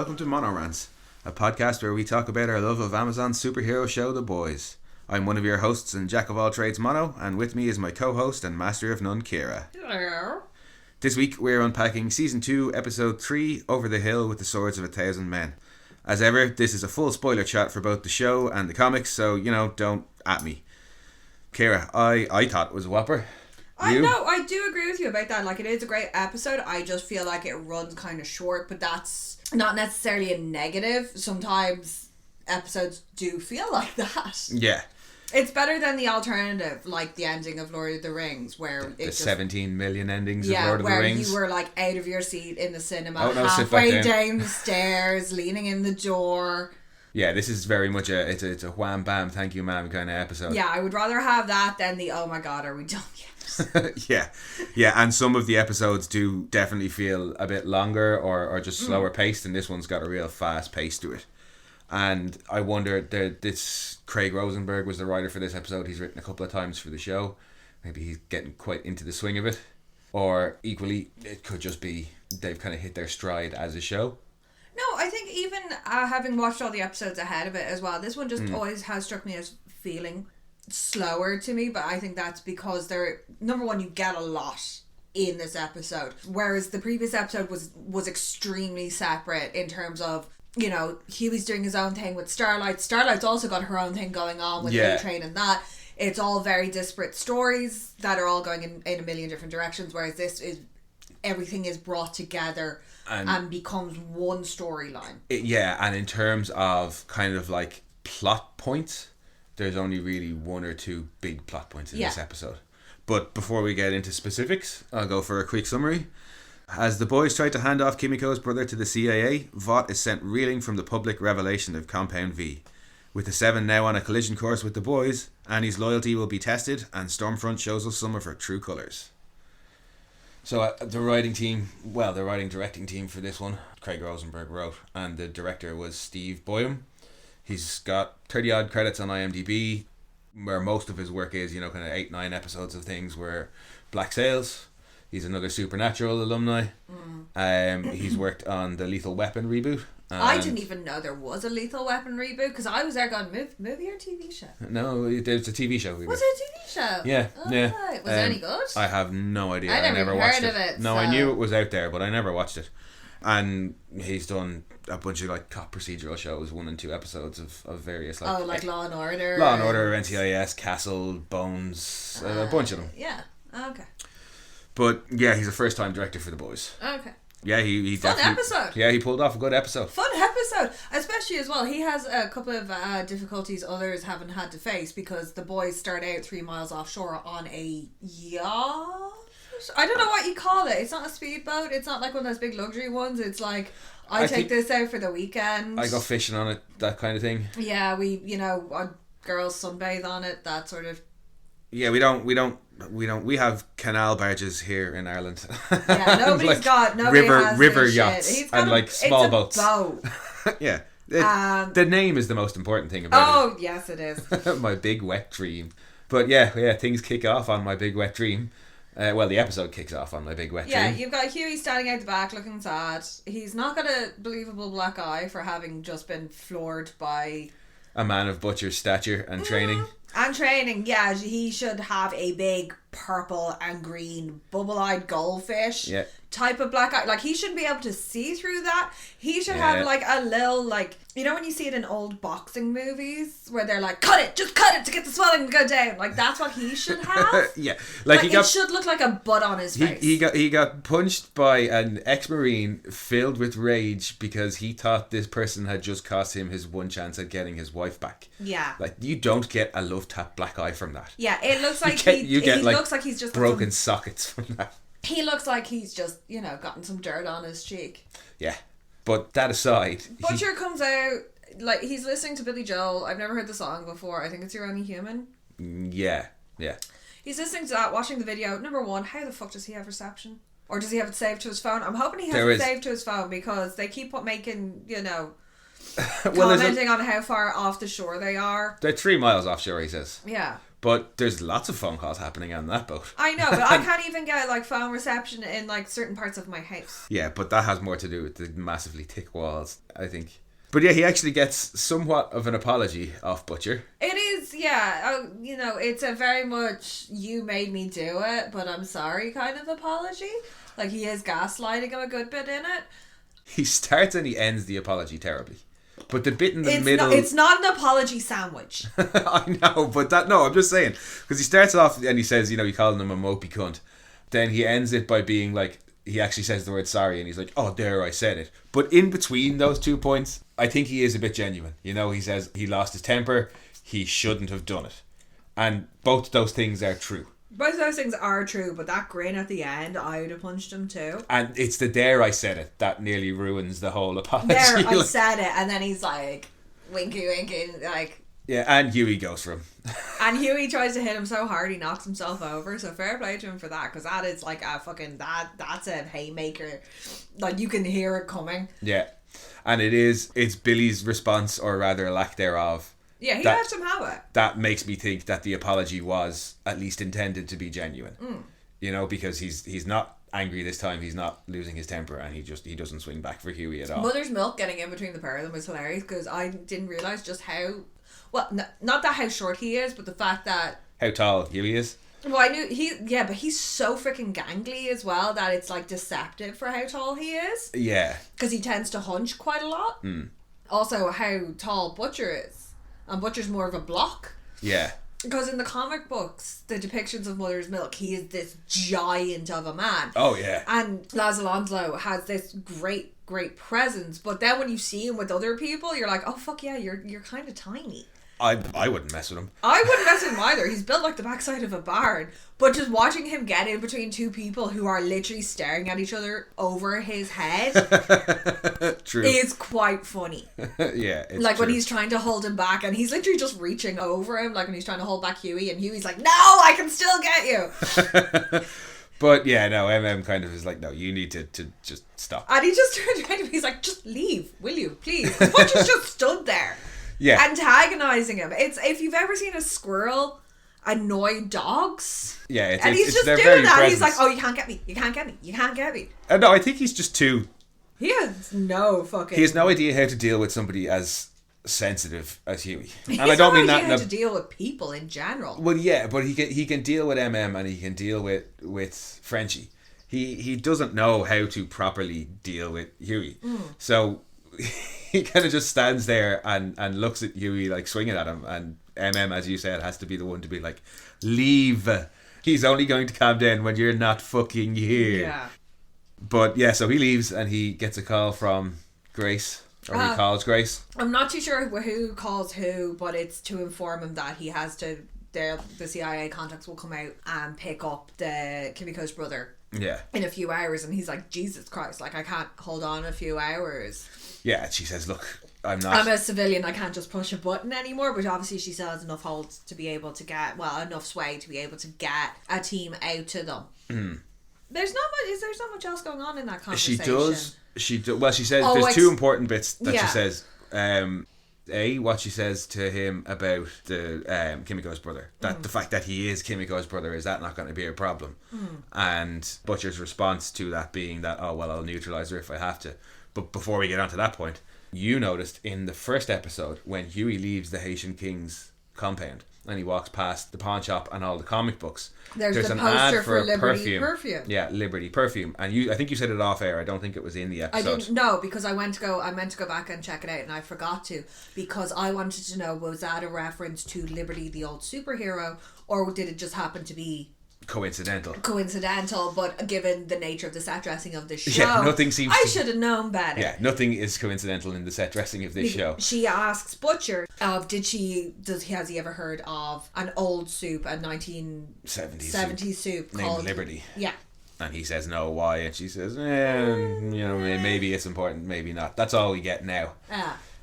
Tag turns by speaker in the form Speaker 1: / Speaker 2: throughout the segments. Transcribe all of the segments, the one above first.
Speaker 1: welcome to Monorants, a podcast where we talk about our love of Amazon's superhero show, The Boys. I'm one of your hosts and jack of all trades, Mono, and with me is my co-host and master of none, Kira.
Speaker 2: Hello.
Speaker 1: This week we're unpacking Season 2, Episode 3, Over the Hill with the Swords of 1,000 Men. As ever, this is a full spoiler chat for both the show and the comics, so, don't at me. Kira, I thought it was a whopper.
Speaker 2: I know, I do agree with you about that. Like, it is a great episode. I just feel like it runs kind of short, but that's not necessarily a negative. Sometimes episodes do feel like that.
Speaker 1: Yeah.
Speaker 2: It's better than the alternative, like the ending of Lord of the Rings, where
Speaker 1: the 17 million endings of Lord of the Rings.
Speaker 2: Yeah, where you were like out of your seat in the cinema,
Speaker 1: halfway
Speaker 2: down the stairs, leaning in the door.
Speaker 1: Yeah, this is very much it's a wham bam thank you ma'am kind of episode.
Speaker 2: Yeah, I would rather have that than the oh my god, are we done yet?
Speaker 1: yeah, and some of the episodes do definitely feel a bit longer or just slower paced, and this one's got a real fast pace to it. And I wonder, this Craig Rosenberg was the writer for this episode. He's written a couple of times for the show. Maybe he's getting quite into the swing of it. Or equally, it could just be they've kind of hit their stride as a show.
Speaker 2: No, I think even having watched all the episodes ahead of it as well, this one just always has struck me as feeling slower to me. But I think that's because number one, you get a lot in this episode. Whereas the previous episode was extremely separate in terms of, Huey's doing his own thing with Starlight. Starlight's also got her own thing going on with A-Train and that. It's all very disparate stories that are all going in a million different directions, whereas this is, everything is brought together and becomes one storyline. And
Speaker 1: in terms of kind of like plot points, there's only really one or two big plot points in this episode. But before we get into specifics, I'll go for a quick summary. As the boys try to hand off Kimiko's brother to the CIA, Vought is sent reeling from the public revelation of Compound V. With the Seven now on a collision course with the boys, Annie's loyalty will be tested, and Stormfront shows us some of her true colours. So the writing directing team for this one, Craig Rosenberg wrote, and the director was Steve Boyum. He's got 30 odd credits on IMDb, where most of his work is, kind of 8-9 episodes of things where Black Sails. He's another Supernatural alumni. He's worked on the Lethal Weapon reboot.
Speaker 2: I didn't even know there was a Lethal Weapon reboot, because I was there going, movie or TV show?
Speaker 1: No, there's a TV show.
Speaker 2: Was it a TV show?
Speaker 1: Yeah. Yeah.
Speaker 2: Right. Was it any good?
Speaker 1: I have no idea.
Speaker 2: I never
Speaker 1: watched
Speaker 2: heard of it.
Speaker 1: No, I knew it was out there, but I never watched it. And he's done a bunch of like cop procedural shows, 1 and 2 episodes of various like
Speaker 2: Law and Order.
Speaker 1: Law and Order, NCIS, Castle, Bones, a bunch of them.
Speaker 2: Yeah. Okay.
Speaker 1: But yeah, he's a first time director for the boys.
Speaker 2: Okay.
Speaker 1: Yeah, he
Speaker 2: fun episode.
Speaker 1: Yeah, he pulled off a good episode.
Speaker 2: Fun episode, especially as well. He has a couple of difficulties others haven't had to face, because the boys start out 3 miles offshore on a yacht. I don't know what you call it. It's not a speedboat. It's not like one of those big luxury ones. It's like, I take this out for the weekend.
Speaker 1: I go fishing on it, that kind of thing.
Speaker 2: Yeah, we girls sunbathe on it, that sort of.
Speaker 1: Yeah, we have canal barges here in Ireland.
Speaker 2: Yeah, nobody's got
Speaker 1: river yachts and like small boats.
Speaker 2: Boat.
Speaker 1: Yeah. The name is the most important thing about it.
Speaker 2: Oh, yes it is.
Speaker 1: My big wet dream. But yeah, things kick off on my big wet dream. The episode kicks off on my big wet dream.
Speaker 2: Yeah, you've got Huey standing out the back looking sad. He's not got a believable black eye for having just been floored by
Speaker 1: a man of butcher's stature and training.
Speaker 2: And training, yeah. He should have a big purple and green bubble-eyed goldfish type of black eye. Like, he shouldn't be able to see through that. He should have like a little, like, when you see it in old boxing movies where they're like, just cut it to get the swelling to go down. Like, that's what he should have.
Speaker 1: Yeah,
Speaker 2: it should look like a butt on his face.
Speaker 1: He got punched by an ex-Marine filled with rage because he thought this person had just cost him his one chance at getting his wife back.
Speaker 2: Yeah.
Speaker 1: Like, you don't get a love tap black eye from that.
Speaker 2: Yeah, it looks like
Speaker 1: you get
Speaker 2: looks like he's just
Speaker 1: broken sockets from that.
Speaker 2: He looks like he's just, gotten some dirt on his cheek.
Speaker 1: Yeah. But that aside,
Speaker 2: Butcher comes out, like, he's listening to Billy Joel. I've never heard the song before. I think it's You're Only Human.
Speaker 1: Yeah.
Speaker 2: He's listening to that, watching the video. Number one, how the fuck does he have reception? Or does he have it saved to his phone? I'm hoping he has it saved to his phone, because they keep making, commenting on how far off the shore they are.
Speaker 1: They're 3 miles offshore, he says.
Speaker 2: Yeah.
Speaker 1: But there's lots of phone calls happening on that boat.
Speaker 2: I know, but I can't even get like phone reception in like certain parts of my house.
Speaker 1: Yeah, but that has more to do with the massively thick walls, I think. But yeah, he actually gets somewhat of an apology off Butcher.
Speaker 2: It is, yeah. You know, it's a very much you made me do it, but I'm sorry kind of apology. Like, he is gaslighting him a good bit in it.
Speaker 1: He starts and he ends the apology terribly. But the bit in the middle...
Speaker 2: It's not an apology sandwich.
Speaker 1: I know, but I'm just saying. Because he starts off and he says, you know, he called him a mopey cunt. Then he ends it by being like, he actually says the word sorry and he's like, oh, there, I said it. But in between those 2 points, I think he is a bit genuine. You know, he says he lost his temper, he shouldn't have done it. And both those things are true.
Speaker 2: Both those things are true, but that grin at the end, I would have punched him too.
Speaker 1: And it's the "there I said it" that nearly ruins the whole apology.
Speaker 2: There, I said it, and then he's like, winky, winky, like...
Speaker 1: Yeah, and Huey goes for him.
Speaker 2: And Huey tries to hit him so hard he knocks himself over, so fair play to him for that, because that is like a fucking... That's a haymaker. Like, you can hear it coming.
Speaker 1: Yeah. And it's Billy's response, or rather lack thereof.
Speaker 2: Yeah, he lets him have it.
Speaker 1: That makes me think that the apology was at least intended to be genuine. You know, because he's not angry this time, he's not losing his temper, and he doesn't swing back for Huey at all.
Speaker 2: Mother's milk getting in between the pair of them was hilarious, because I didn't realise just how... Well, not that how short he is, but the fact that...
Speaker 1: How tall Huey is?
Speaker 2: Well, I knew yeah, but he's so freaking gangly as well that it's like deceptive for how tall he is.
Speaker 1: Yeah.
Speaker 2: Because he tends to hunch quite a lot. Also, how tall Butcher is. And Butcher's more of a block.
Speaker 1: Yeah.
Speaker 2: Because in the comic books, the depictions of Mother's Milk, he is this giant of a man.
Speaker 1: Oh, yeah.
Speaker 2: And Laz Alonso has this great presence. But then when you see him with other people, you're like, oh, fuck yeah, you're kind of tiny.
Speaker 1: I wouldn't mess with him.
Speaker 2: I wouldn't mess with him either. He's built like the backside of a barn. But just watching him get in between two people who are literally staring at each other over his head
Speaker 1: True.
Speaker 2: is quite funny.
Speaker 1: Yeah, it's
Speaker 2: like
Speaker 1: true.
Speaker 2: when he's trying to hold him back and he's literally just reaching over him, like when he's trying to hold back Huey, and Huey's like, no, I can still get you.
Speaker 1: But yeah, no, kind of is like, no, you need to just stop.
Speaker 2: And he just turned around to me, he's like, just leave, will you, please? Because Butcher's just stood there.
Speaker 1: Yeah.
Speaker 2: Antagonizing him. It's, if you've ever seen a squirrel annoy dogs.
Speaker 1: Yeah,
Speaker 2: and he's just doing that. He's like, oh, you can't get me. You can't get me. You can't get me.
Speaker 1: No, I think he's just too...
Speaker 2: He has no fucking...
Speaker 1: He has no idea how to deal with somebody as sensitive as Huey.
Speaker 2: And
Speaker 1: I don't mean that...
Speaker 2: How to deal with people in general.
Speaker 1: Well, yeah, but he can deal with and he can deal with Frenchie. He doesn't know how to properly deal with Huey. So... he kind of just stands there and looks at Huey like swinging at him, and as you said, has to be the one to be like, leave, he's only going to calm down when you're not fucking here.
Speaker 2: Yeah.
Speaker 1: But yeah, so he leaves and he gets a call from Grace, or he calls Grace.
Speaker 2: I'm not too sure who calls who, but it's to inform him that he has to, the CIA contacts will come out and pick up the Kimiko's brother.
Speaker 1: Yeah.
Speaker 2: In a few hours, and he's like, Jesus Christ, like I can't hold on a few hours.
Speaker 1: Yeah, and she says, look, I'm
Speaker 2: a civilian, I can't just push a button anymore, but obviously she still has enough hold to be able to get, enough sway to be able to get a team out to them. There's not much else going on in that conversation. She does. Well, she says there's two important bits that she says. What she says to him about the Kimiko's brother, that the fact that he is Kimiko's brother, is that not going to be a problem? And Butcher's response to that being that, oh well, I'll neutralise her if I have to. But before we get on to that point, you noticed in the first episode when Huey leaves the Haitian King's compound and he walks past the pawn shop and all the comic books, there's the
Speaker 1: an
Speaker 2: poster
Speaker 1: ad for
Speaker 2: Liberty perfume.
Speaker 1: Yeah, Liberty perfume. And I think you said it off air. I don't think it was in the episode.
Speaker 2: I didn't know, because I meant to go back and check it out, and I forgot to, because I wanted to know, was that a reference to Liberty, the old superhero, or did it just happen to be coincidental, but given the nature of the set dressing of this show,
Speaker 1: nothing seems
Speaker 2: I should have known better.
Speaker 1: Yeah, nothing is coincidental in the set dressing of this show.
Speaker 2: She asks Butcher, has he ever heard of an old soup, a 1970s soup
Speaker 1: named
Speaker 2: called
Speaker 1: Liberty?
Speaker 2: Yeah.
Speaker 1: And he says no, why? And she says, maybe it's important, maybe not. That's all we get now.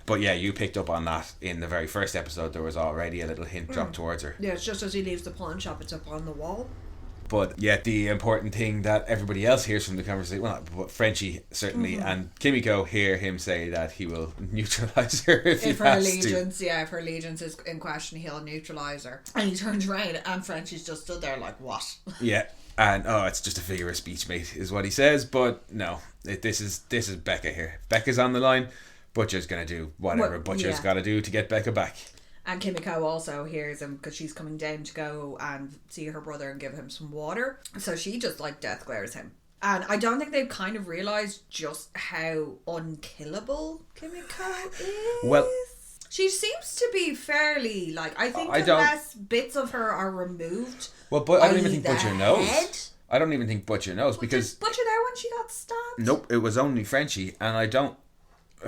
Speaker 1: But yeah, you picked up on that in the very first episode. There was already a little hint dropped towards her.
Speaker 2: Yeah, it's just as he leaves the pawn shop, it's up on the wall.
Speaker 1: But yet the important thing that everybody else hears from the conversation, well, but Frenchie certainly, and Kimiko hear him say that he will neutralise her if he has to.
Speaker 2: If her allegiance is in question, he'll neutralise her. And he turns around and Frenchie's just stood there like, what?
Speaker 1: Yeah. And it's just a figure of speech, mate, is what he says. But no, this is Becca here. Becca's on the line. Butcher's gonna do whatever Butcher's got to do to get Becca back.
Speaker 2: And Kimiko also hears him because she's coming down to go and see her brother and give him some water. So she just like death glares him. And I don't think they've kind of realised just how unkillable Kimiko is. Well, she seems to be fairly, like, I think unless bits of her are removed.
Speaker 1: Well, but I don't even think Butcher knows. I don't even think Butcher knows because...
Speaker 2: Was Butcher there when she got stabbed?
Speaker 1: Nope, it was only Frenchie, and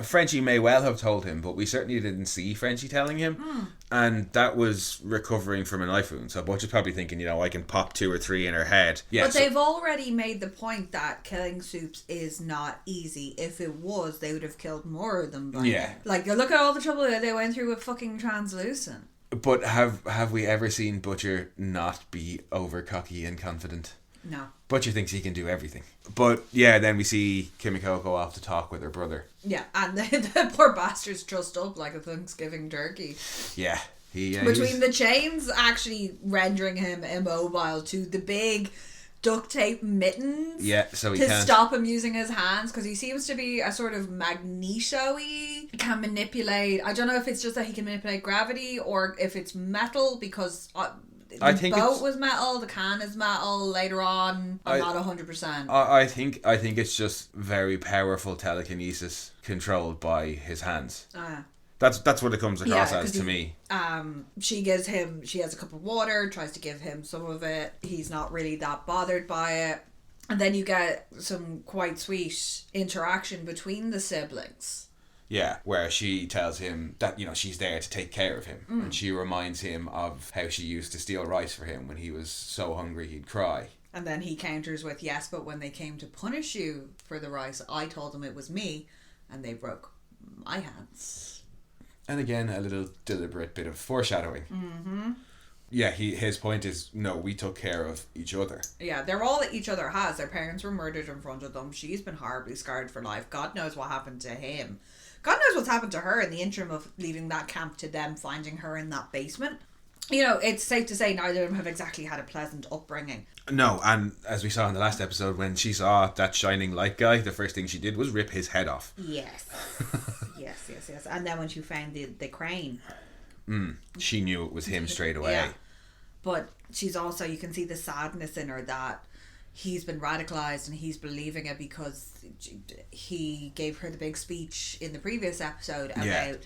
Speaker 1: Frenchie may well have told him, but we certainly didn't see Frenchie telling him. And that was recovering from a knife wound. So Butcher's probably thinking, I can pop 2 or 3 in her head. Yeah,
Speaker 2: but they've already made the point that killing Soups is not easy. If it was, they would have killed more of them by now. Like, look at all the trouble that they went through with fucking Translucent.
Speaker 1: But have we ever seen Butcher not be over cocky and confident?
Speaker 2: No.
Speaker 1: Butcher thinks he can do everything. But yeah, then we see Kimiko go off to talk with her brother.
Speaker 2: Yeah, and the poor bastard's trussed up like a Thanksgiving turkey.
Speaker 1: Yeah.
Speaker 2: Between the chains actually rendering him immobile to the big duct tape mittens.
Speaker 1: Yeah, so he
Speaker 2: to
Speaker 1: can't
Speaker 2: stop him using his hands, because he seems to be a sort of magneto-y, can manipulate. I don't know if it's just that he can manipulate gravity or if it's metal, because the boat was metal, the can is metal later on. I'm not 100%.
Speaker 1: I think it's just very powerful telekinesis controlled by his hands. That's what it comes across as to me.
Speaker 2: She has a cup of water, tries to give him some of it. He's not really that bothered by it. And then you get some quite sweet interaction between the siblings.
Speaker 1: Yeah, where she tells him that, she's there to take care of him. And she reminds him of how she used to steal rice for him when he was so hungry he'd cry.
Speaker 2: And then he counters with, yes, but when they came to punish you for the rice, I told them it was me, and they broke my hands.
Speaker 1: And again, a little deliberate bit of foreshadowing. Mm-hmm. Yeah, his point is, no, we took care of each other.
Speaker 2: Yeah, they're all that each other has. Their parents were murdered in front of them. She's been horribly scarred for life. God knows what happened to him. God knows what's happened to her in the interim of leaving that camp to them finding her in that basement. It's safe to say neither of them have exactly had a pleasant upbringing.
Speaker 1: No, and as we saw in the last episode, when she saw that shining light guy, the first thing she did was rip his head off.
Speaker 2: Yes. yes. And then when she found the crane...
Speaker 1: she knew it was him straight away. Yeah.
Speaker 2: But she's also, you can see the sadness in her that he's been radicalized and he's believing it because he gave her the big speech in the previous episode about,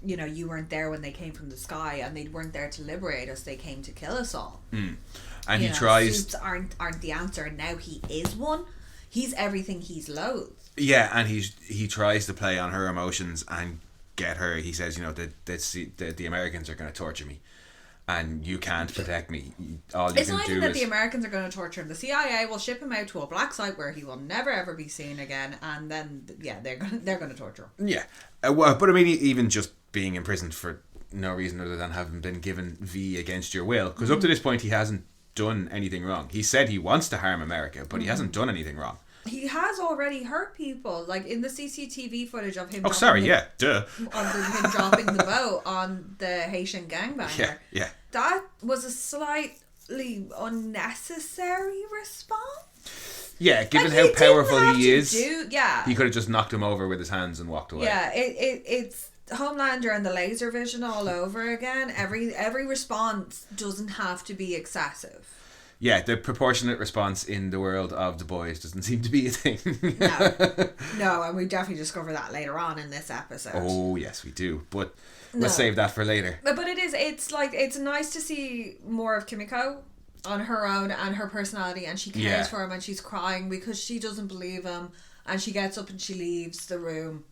Speaker 2: you weren't there when they came from the sky and they weren't there to liberate us, they came to kill us all.
Speaker 1: And he tries...
Speaker 2: Soups aren't the answer, and now he is one. He's everything he's loathed.
Speaker 1: Yeah, and he tries to play on her emotions and get her. He says, the Americans are going to torture me. And you can't protect me. All you can do is... It's not even
Speaker 2: that the Americans are going to torture him. The CIA will ship him out to a black site where he will never ever be seen again, and then they're going to torture him.
Speaker 1: Yeah, but I mean, even just being imprisoned for no reason other than having been given V against your will, because up to this point he hasn't done anything wrong. He said he wants to harm America, but he hasn't done anything wrong. He
Speaker 2: has already hurt people, like in the CCTV footage of him.
Speaker 1: Oh, sorry, him
Speaker 2: dropping the boat on the Haitian gangbanger.
Speaker 1: Yeah.
Speaker 2: That was a slightly unnecessary response.
Speaker 1: Yeah, given how powerful he is, he could have just knocked him over with his hands and walked away.
Speaker 2: Yeah, it's Homelander and the laser vision all over again. Every response doesn't have to be excessive.
Speaker 1: Yeah, the proportionate response in the world of The Boys doesn't seem to be a thing.
Speaker 2: No, and we definitely discover that later on in this episode.
Speaker 1: Oh, yes, we do. But let's save that for later.
Speaker 2: But it's nice to see more of Kimiko on her own and her personality, and she cares for him, and she's crying because she doesn't believe him, and she gets up and she leaves the room.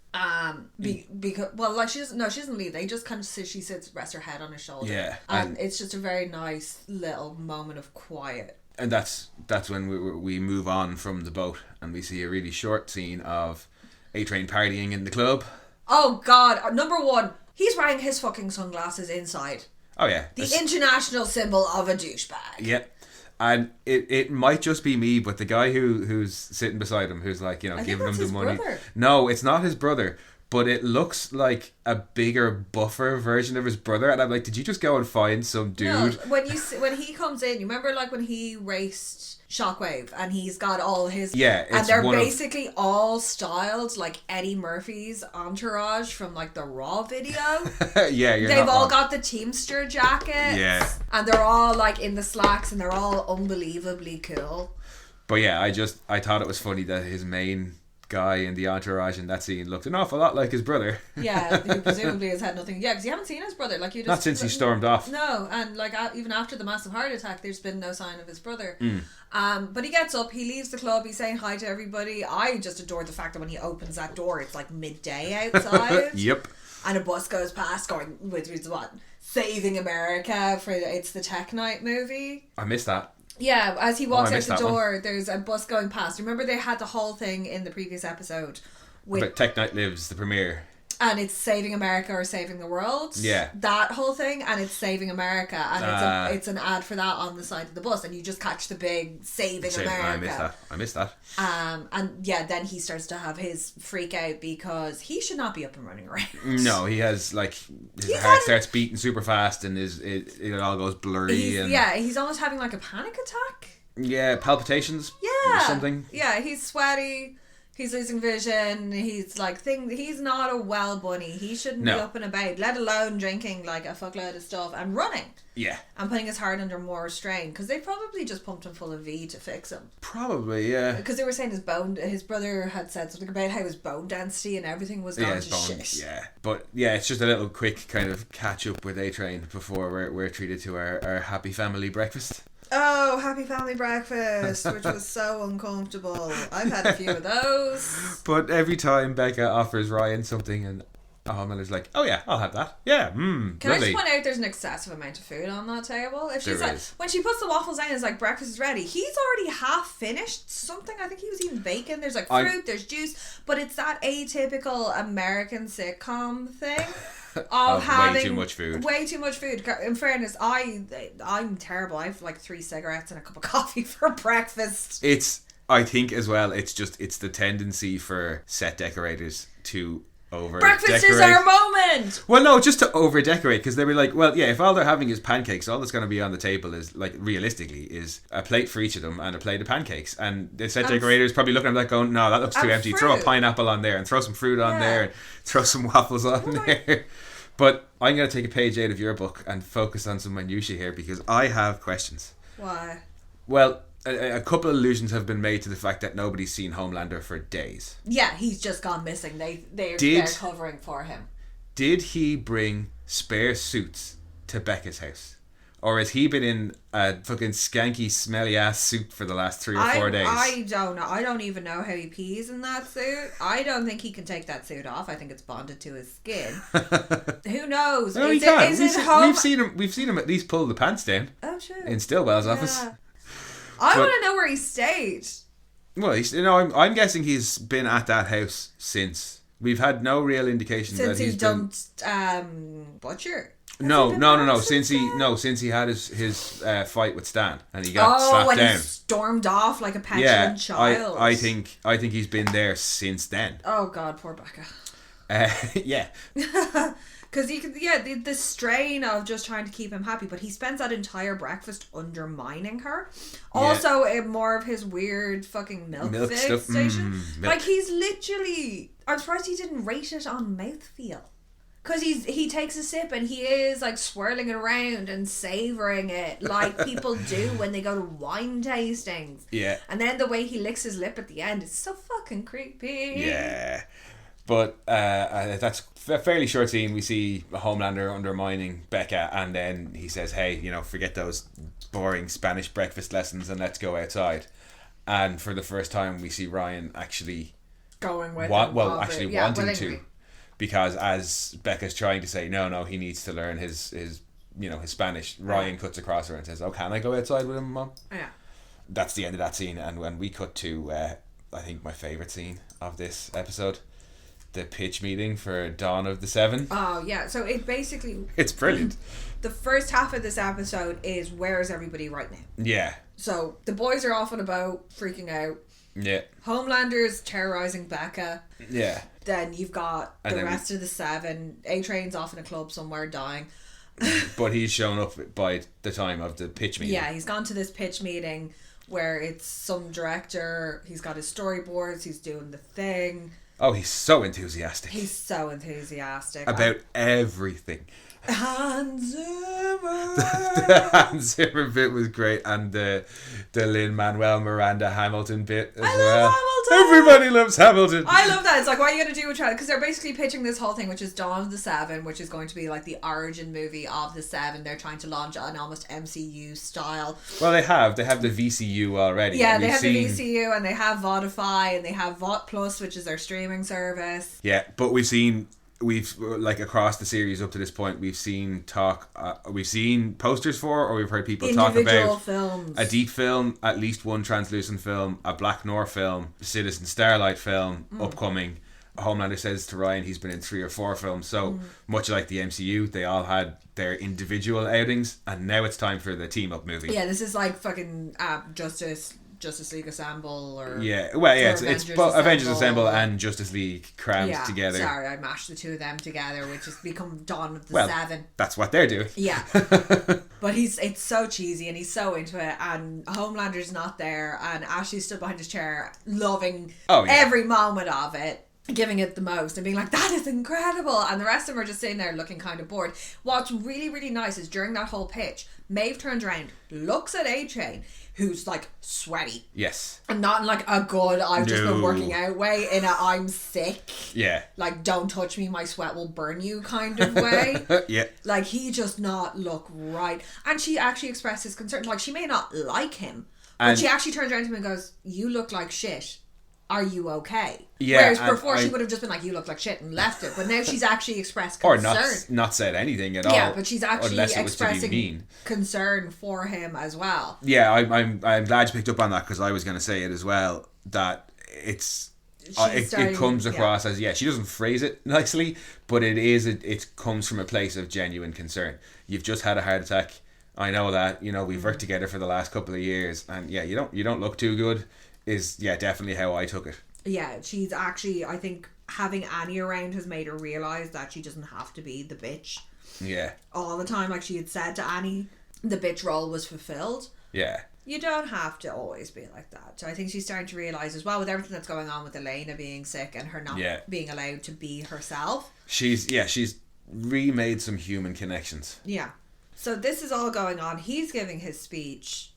Speaker 2: Because she doesn't leave. They just kind of she sits, rests her head on his shoulder.
Speaker 1: Yeah,
Speaker 2: and it's just a very nice little moment of quiet.
Speaker 1: And that's when we move on from the boat and we see a really short scene of A-Train partying in the club.
Speaker 2: Oh God! Number one, he's wearing his fucking sunglasses inside.
Speaker 1: Oh yeah,
Speaker 2: the international symbol of a douchebag.
Speaker 1: Yeah. And it might just be me, but the guy who's sitting beside him, who's like, you know, giving him the money.
Speaker 2: Brother.
Speaker 1: No, it's not his brother, but it looks like a bigger, buffer version of his brother. And I'm like, did you just go and find some dude?
Speaker 2: No, when he comes in, you remember like when he raced Shockwave and he's got all his and they're basically all styled like Eddie Murphy's Entourage from like the Raw video. They've all got the Teamster jackets, and they're all like in the slacks, and they're all unbelievably cool.
Speaker 1: But yeah, I thought it was funny that his main guy in the Entourage in that scene looked an awful lot like his brother.
Speaker 2: Who presumably has had nothing. Yeah, because you haven't seen his brother. Like, you just
Speaker 1: not since he stormed off.
Speaker 2: No, and like even after the massive heart attack, there's been no sign of his brother. But he gets up, he leaves the club, he's saying hi to everybody. I just adore the fact that when he opens that door, it's like midday outside.
Speaker 1: Yep.
Speaker 2: And a bus goes past, going with what? Saving America for it's the Tech Night movie.
Speaker 1: I missed that.
Speaker 2: Yeah, as he walks out the door, there's a bus going past. Remember they had the whole thing in the previous episode
Speaker 1: with Tech Night Lives, the premiere.
Speaker 2: And it's Saving America or Saving the World.
Speaker 1: Yeah.
Speaker 2: That whole thing, and it's Saving America, and it's an ad for that on the side of the bus, and you just catch the big Saving America.
Speaker 1: I missed that.
Speaker 2: And yeah, then he starts to have his freak out because he should not be up and running around.
Speaker 1: No, he has like his heart starts beating super fast, and it all goes blurry.
Speaker 2: He's almost having like a panic attack.
Speaker 1: Yeah, palpitations.
Speaker 2: Yeah,
Speaker 1: or something.
Speaker 2: Yeah, he's sweaty. He's losing vision. He's like he's not a well bunny. He shouldn't be up and about, let alone drinking like a fuckload of stuff and running.
Speaker 1: Yeah.
Speaker 2: And putting his heart under more strain, because they probably just pumped him full of V to fix him.
Speaker 1: Probably, yeah.
Speaker 2: Because they were saying his brother had said something about how his bone density and everything was gone to shit.
Speaker 1: Yeah. But yeah, it's just a little quick kind of catch up with A-Train before we're treated to our happy family breakfast.
Speaker 2: Oh, happy family breakfast, which was so uncomfortable. I've had a few of those.
Speaker 1: But every time Becca offers Ryan something and Miller's like, oh yeah, I'll have that. Yeah,
Speaker 2: Can lovely. I just point out there's an excessive amount of food on that table? If she's like, when she puts the waffles down, it's like breakfast is ready. He's already half finished something. I think he was eating bacon. There's like fruit, there's juice, but it's that atypical American sitcom thing. Of having way too much food. In fairness, I'm terrible. I have like 3 cigarettes and a cup of coffee for breakfast.
Speaker 1: I think as well, it's the tendency for set decorators to over
Speaker 2: breakfast is our moment.
Speaker 1: Well, no, just to over decorate, because they'll be like, well, yeah, if all they're having is pancakes, all that's going to be on the table is like realistically is a plate for each of them and a plate of pancakes, and the set decorators probably looking at them like going, no, that looks too empty. Throw a pineapple on there and throw some fruit on there and throw some waffles on there. But I'm going to take a page out of your book and focus on some minutiae here, because I have questions.
Speaker 2: Why?
Speaker 1: Well, a couple of allusions have been made to the fact that nobody's seen Homelander for days.
Speaker 2: Yeah, he's just gone missing. They're covering for him.
Speaker 1: Did he bring spare suits to Becca's house? Or has he been in a fucking skanky, smelly ass suit for the last 3 or 4 days?
Speaker 2: I don't know. I don't even know how he pees in that suit. I don't think he can take that suit off. I think it's bonded to his skin. Who knows?
Speaker 1: No, he can. We've seen him at least pull the pants down.
Speaker 2: Oh, sure.
Speaker 1: In Stillwell's office.
Speaker 2: I want to know where he stayed.
Speaker 1: Well, I'm guessing he's been at that house since. We've had no real indication that he's
Speaker 2: dumped Butcher.
Speaker 1: No. Since he had his fight with Stan and he got slapped
Speaker 2: when
Speaker 1: down.
Speaker 2: He stormed off like a petulant child.
Speaker 1: I think he's been there since then.
Speaker 2: Oh God, poor Becca.
Speaker 1: Yeah.
Speaker 2: Because the strain of just trying to keep him happy, but he spends that entire breakfast undermining her. Also, more of his weird fucking milk
Speaker 1: stuff.
Speaker 2: Station. Like, he's literally... I'm surprised he didn't rate it on mouthfeel. Because he takes a sip and he is like swirling it around and savouring it like people do when they go to wine tastings.
Speaker 1: Yeah.
Speaker 2: And then the way he licks his lip at the end is so fucking creepy.
Speaker 1: Yeah. But that's a fairly short scene. We see Homelander undermining Becca, and then he says, hey, forget those boring Spanish breakfast lessons and let's go outside. And for the first time we see Ryan actually
Speaker 2: going with
Speaker 1: wanting to, because as Becca's trying to say no, he needs to learn his Spanish, Ryan cuts across her and says, oh, can I go outside with him, Mom?
Speaker 2: Yeah.
Speaker 1: That's the end of that scene. And when we cut to I think my favourite scene of this episode, the pitch meeting for Dawn of the Seven.
Speaker 2: Oh yeah, so it basically...
Speaker 1: It's brilliant.
Speaker 2: The first half of this episode is where's everybody right now?
Speaker 1: Yeah.
Speaker 2: So the boys are off on a boat, freaking out.
Speaker 1: Yeah.
Speaker 2: Homelander's terrorising Becca.
Speaker 1: Yeah.
Speaker 2: Then you've got the rest of the 7. A-Train's off in a club somewhere dying.
Speaker 1: But he's shown up by the time of the pitch meeting.
Speaker 2: Yeah, he's gone to this pitch meeting where it's some director. He's got his storyboards. He's doing the thing.
Speaker 1: Oh, he's so enthusiastic.
Speaker 2: He's so enthusiastic.
Speaker 1: About everything.
Speaker 2: Hans Zimmer.
Speaker 1: The Hans Zimmer bit was great, and the Lin-Manuel Miranda Hamilton bit as well.
Speaker 2: Hamilton.
Speaker 1: Everybody loves Hamilton.
Speaker 2: I love that. It's like, what are you going to do with Charlie? Because they're basically pitching this whole thing, which is Dawn of the 7, which is going to be like the origin movie of the 7. They're trying to launch an almost MCU style.
Speaker 1: Well, they have the VCU already.
Speaker 2: Yeah, they have the VCU, and they have Vodify, and they have Vought Plus, which is their streaming service.
Speaker 1: Yeah, but we've like across the series up to this point, we've seen posters for, or we've heard people talk about
Speaker 2: films.
Speaker 1: A Deep film, at least one translucent film, a Black Noir film, Citizen Starlight film, upcoming. Homelander says to Ryan he's been in 3 or 4 films, so much like the MCU, they all had their individual outings, and now it's time for the team up movie.
Speaker 2: Yeah, this is like fucking Justice League Assemble, or
Speaker 1: it's both Avengers Assemble and Justice League crammed together.
Speaker 2: Sorry, I mashed the 2 of them together, which has become Dawn of the 7.
Speaker 1: That's what they're doing.
Speaker 2: Yeah. But it's so cheesy and he's so into it, and Homelander's not there, and Ashley stood behind his chair loving every moment of it, giving it the most and being like, that is incredible, and the rest of them are just sitting there looking kind of bored. What's really, really nice is during that whole pitch, Maeve turns around, looks at A-Train, who's like sweaty.
Speaker 1: Yes.
Speaker 2: And not in like a good, I've just been working out way, in a I'm sick.
Speaker 1: Yeah. Like,
Speaker 2: don't touch me, my sweat will burn you kind of way.
Speaker 1: Yeah.
Speaker 2: Like, he just not look right. And she actually expresses concern. Like, she may not like him, but she actually turns around to him and goes, you look like shit. Are you okay?
Speaker 1: Yeah.
Speaker 2: Whereas before she would have just been like, you look like shit, and left it. But now she's actually expressed concern.
Speaker 1: Or not said anything at all.
Speaker 2: Yeah, but she's actually expressing
Speaker 1: mean.
Speaker 2: concern for him as well.
Speaker 1: Yeah, I'm glad you picked up on that, because I was going to say it as well, that it comes across as, she doesn't phrase it nicely, but it comes from a place of genuine concern. You've just had a heart attack. I know that, we've worked together for the last couple of years, and you don't look too good, is definitely how I took it. Yeah,
Speaker 2: she's actually, I think having Annie around has made her realise that she doesn't have to be the bitch.
Speaker 1: Yeah.
Speaker 2: All the time, like she had said to Annie, the bitch role was fulfilled.
Speaker 1: Yeah.
Speaker 2: You don't have to always be like that. So I think she's starting to realise as well, with everything that's going on with Elena being sick and her not being allowed to be herself.
Speaker 1: She's remade some human connections.
Speaker 2: Yeah. So this is all going on. He's giving his speech.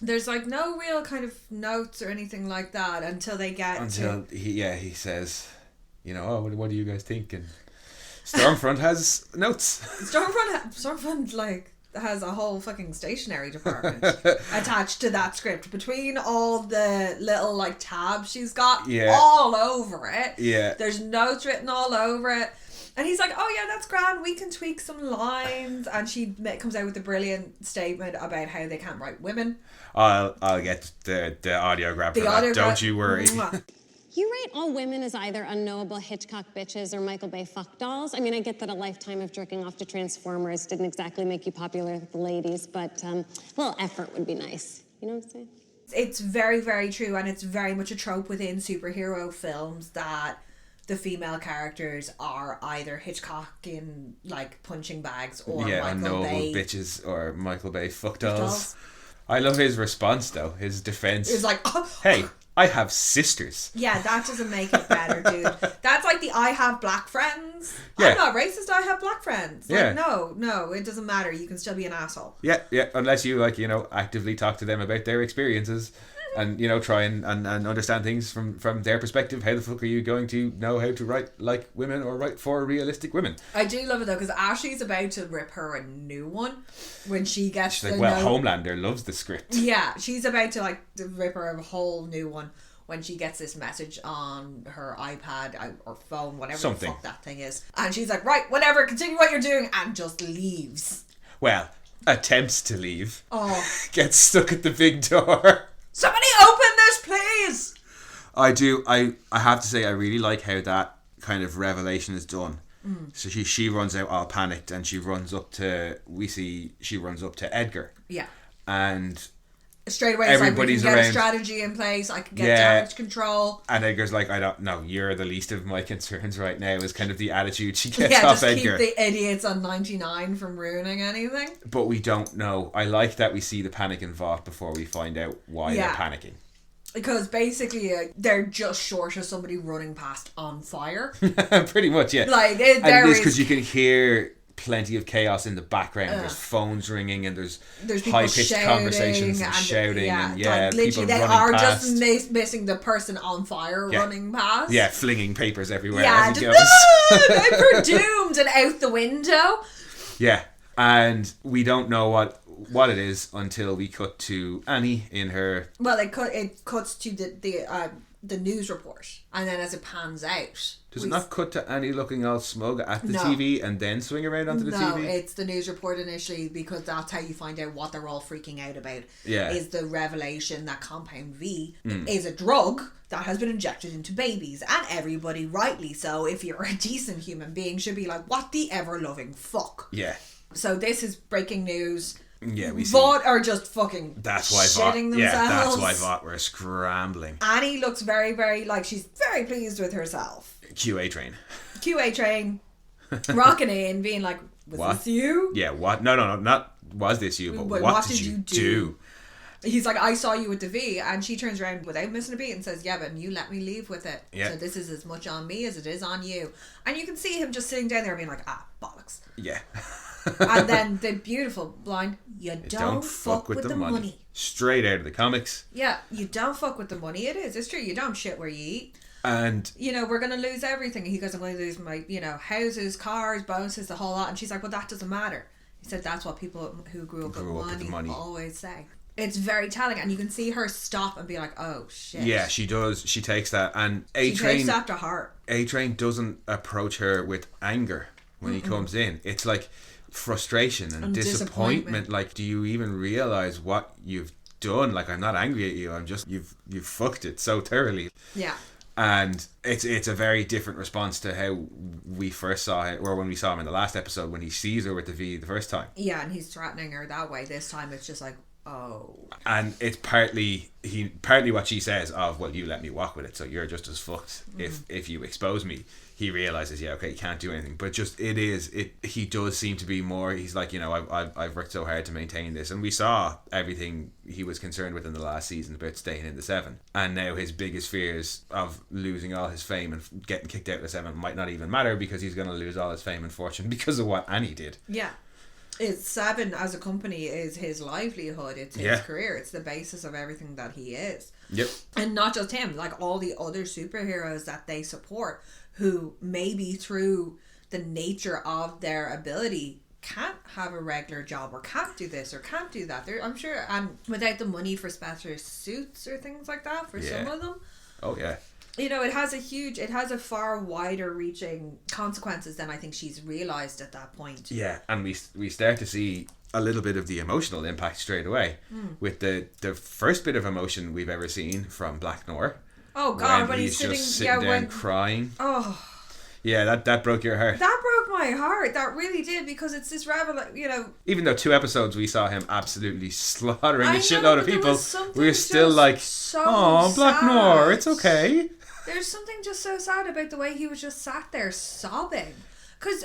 Speaker 2: There's like no real kind of notes or anything like that until they get
Speaker 1: he says, what do you guys think? And Stormfront has notes.
Speaker 2: Stormfront like has a whole fucking stationery department attached to that script, between all the little like tabs she's got all over it.
Speaker 1: Yeah.
Speaker 2: There's notes written all over it. And he's like, oh yeah, that's grand, we can tweak some lines. And she comes out with a brilliant statement about how they can't write women.
Speaker 1: I'll get the audio grab for that. Don't you worry.
Speaker 3: You write all women as either unknowable Hitchcock bitches or Michael Bay fuck dolls. I mean, I get that a lifetime of jerking off to Transformers didn't exactly make you popular with the ladies, but a little effort would be nice. You know what I'm saying?
Speaker 2: It's very, very true, and it's very much a trope within superhero films that the female characters are either Hitchcockian, like, punching bags, or Michael Bay
Speaker 1: bitches, or Michael Bay fuck dolls. I love his response, though. His defense.
Speaker 2: It's like,
Speaker 1: hey, I have sisters.
Speaker 2: Yeah, that doesn't make it better, dude. That's like the I have black friends. Yeah. I'm not racist, I have black friends. Like, no, it doesn't matter. You can still be an asshole.
Speaker 1: Yeah, unless you, actively talk to them about their experiences. And, try and understand things from their perspective. How the fuck are you going to know how to write like women or write for realistic women?
Speaker 2: I do love it, though, because Ashley's about to rip her a new one when she gets...
Speaker 1: She's like, Homelander loves the script.
Speaker 2: Yeah, she's about to, rip her a whole new one when she gets this message on her iPad or phone, whatever the fuck that thing is. And she's like, right, whatever, continue what you're doing, and just leaves.
Speaker 1: Well, attempts to leave.
Speaker 2: Oh.
Speaker 1: Gets stuck at the big door.
Speaker 2: Somebody open this, please!
Speaker 1: I do. I have to say, I really like how that kind of revelation is done. So she runs out all panicked, and she runs up to Edgar.
Speaker 2: Yeah.
Speaker 1: And
Speaker 2: straight away,
Speaker 1: everybody's
Speaker 2: it's like, we can get
Speaker 1: around.
Speaker 2: a strategy in place. I can get damage control.
Speaker 1: And Edgar's like, I don't know, you're the least of my concerns right now, is kind of the attitude she gets off
Speaker 2: just
Speaker 1: Edgar.
Speaker 2: keep the idiots on 99 from ruining anything.
Speaker 1: But we don't know. I like that we see the panic in Vought before we find out why they're panicking.
Speaker 2: Because basically, they're just short of somebody running past on fire.
Speaker 1: Pretty much, yeah.
Speaker 2: Like,
Speaker 1: and it is because you can hear plenty of chaos in the background. There's phones ringing, and there's high-pitched conversations and shouting. And
Speaker 2: like, literally, they are past. Just missing the person on fire running past.
Speaker 1: Yeah, flinging papers everywhere
Speaker 2: as
Speaker 1: he
Speaker 2: goes. We're doomed, and out the window.
Speaker 1: Yeah, and we don't know what it is until we cut to Annie in her...
Speaker 2: Well, it cuts to the news report, and then as it pans out...
Speaker 1: Does it not cut to Annie looking all smug at the TV and then swing around onto the TV?
Speaker 2: No, it's the news report initially, because that's how you find out what they're all freaking out about.
Speaker 1: Yeah.
Speaker 2: Is the revelation that Compound V is a drug that has been injected into babies, and everybody, rightly so, if you're a decent human being, should be like, what the ever-loving fuck?
Speaker 1: Yeah.
Speaker 2: So this is breaking news.
Speaker 1: Yeah, we see.
Speaker 2: Vought are just fucking
Speaker 1: that's why
Speaker 2: shitting themselves.
Speaker 1: Yeah, that's why Vought were scrambling.
Speaker 2: Annie looks very, very, like, she's very pleased with herself.
Speaker 1: QA train.
Speaker 2: Rocking in, being like, was this you?
Speaker 1: Yeah, what? No, not was this you, but what did you do?
Speaker 2: He's like, I saw you with the V, and she turns around without missing a beat and says, yeah, but you let me leave with it.
Speaker 1: Yeah.
Speaker 2: So this is as much on me as it is on you. And you can see him just sitting down there being like, bollocks.
Speaker 1: Yeah.
Speaker 2: And then the beautiful line, you don't fuck with the money.
Speaker 1: Straight out of the comics.
Speaker 2: Yeah, you don't fuck with the money. It's true. You don't shit where you eat.
Speaker 1: And
Speaker 2: we're going to lose everything. He goes, I'm going to lose my, houses, cars, bonuses, the whole lot. And she's like, well, that doesn't matter. He said, that's what people who grew up with money always say. It's very telling, and you can see her stop and be like, oh shit.
Speaker 1: Yeah, she does. She takes that, and
Speaker 2: she takes that to heart.
Speaker 1: A-Train doesn't approach her with anger when he comes in. It's like frustration and disappointment. Like, do you even realize what you've done? Like, I'm not angry at you. I'm just you've fucked it so thoroughly.
Speaker 2: Yeah.
Speaker 1: And it's a very different response to how we first saw it, or when we saw him in the last episode when he sees her with the V the first time.
Speaker 2: Yeah, and he's threatening her that way. This time it's just like, oh. And
Speaker 1: it's partly what she says of, well, you let me walk with it, so you're just as fucked if you expose me. He realizes, yeah, okay, he can't do anything, but just he does seem to be more, he's like, I've worked so hard to maintain this, and we saw everything he was concerned with in the last season about staying in the 7, and now his biggest fears of losing all his fame and getting kicked out of the 7 might not even matter, because he's going to lose all his fame and fortune because of what Annie did.
Speaker 2: Yeah. It's 7 as a company is his livelihood. It's his career. It's the basis of everything that he is.
Speaker 1: Yep.
Speaker 2: And not just him, like all the other superheroes that they support, who maybe through the nature of their ability can't have a regular job, or can't do this or can't do that. I'm sure, and without the money for special suits or things like that for some of them.
Speaker 1: Oh yeah.
Speaker 2: It has a far wider reaching consequences than I think she's realised at that point.
Speaker 1: Yeah, and we start to see a little bit of the emotional impact straight away with the first bit of emotion we've ever seen from Black Noir.
Speaker 2: Oh God, when
Speaker 1: he's just sitting down crying.
Speaker 2: Oh.
Speaker 1: Yeah, that broke your heart.
Speaker 2: That broke my heart. That really did, because it's this
Speaker 1: Even though 2 episodes we saw him absolutely slaughtering a shitload of people, we were still like, oh, Black Noir, it's okay.
Speaker 2: There's something just so sad about the way he was just sat there sobbing. Because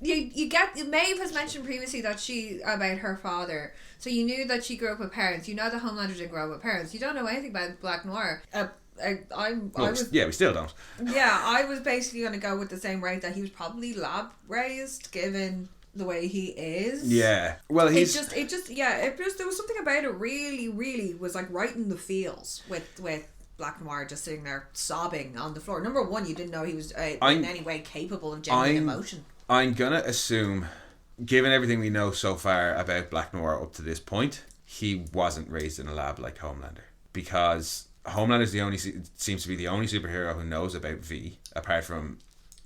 Speaker 2: Maeve has mentioned previously that about her father. So you knew that she grew up with parents. You know that Homelander didn't grow up with parents. You don't know anything about Black Noir.
Speaker 1: We still don't.
Speaker 2: Yeah, I was basically going to go with the same rate that he was probably lab raised, given the way he is.
Speaker 1: Yeah. Well,
Speaker 2: there was something about it really, really was like right in the feels with Black Noir just sitting there sobbing on the floor. Number one, you didn't know he was in any way capable of genuine emotion. I'm
Speaker 1: gonna assume, given everything we know so far about Black Noir up to this point, he wasn't raised in a lab like Homelander, because Homelander's seems to be the only superhero who knows about V, apart from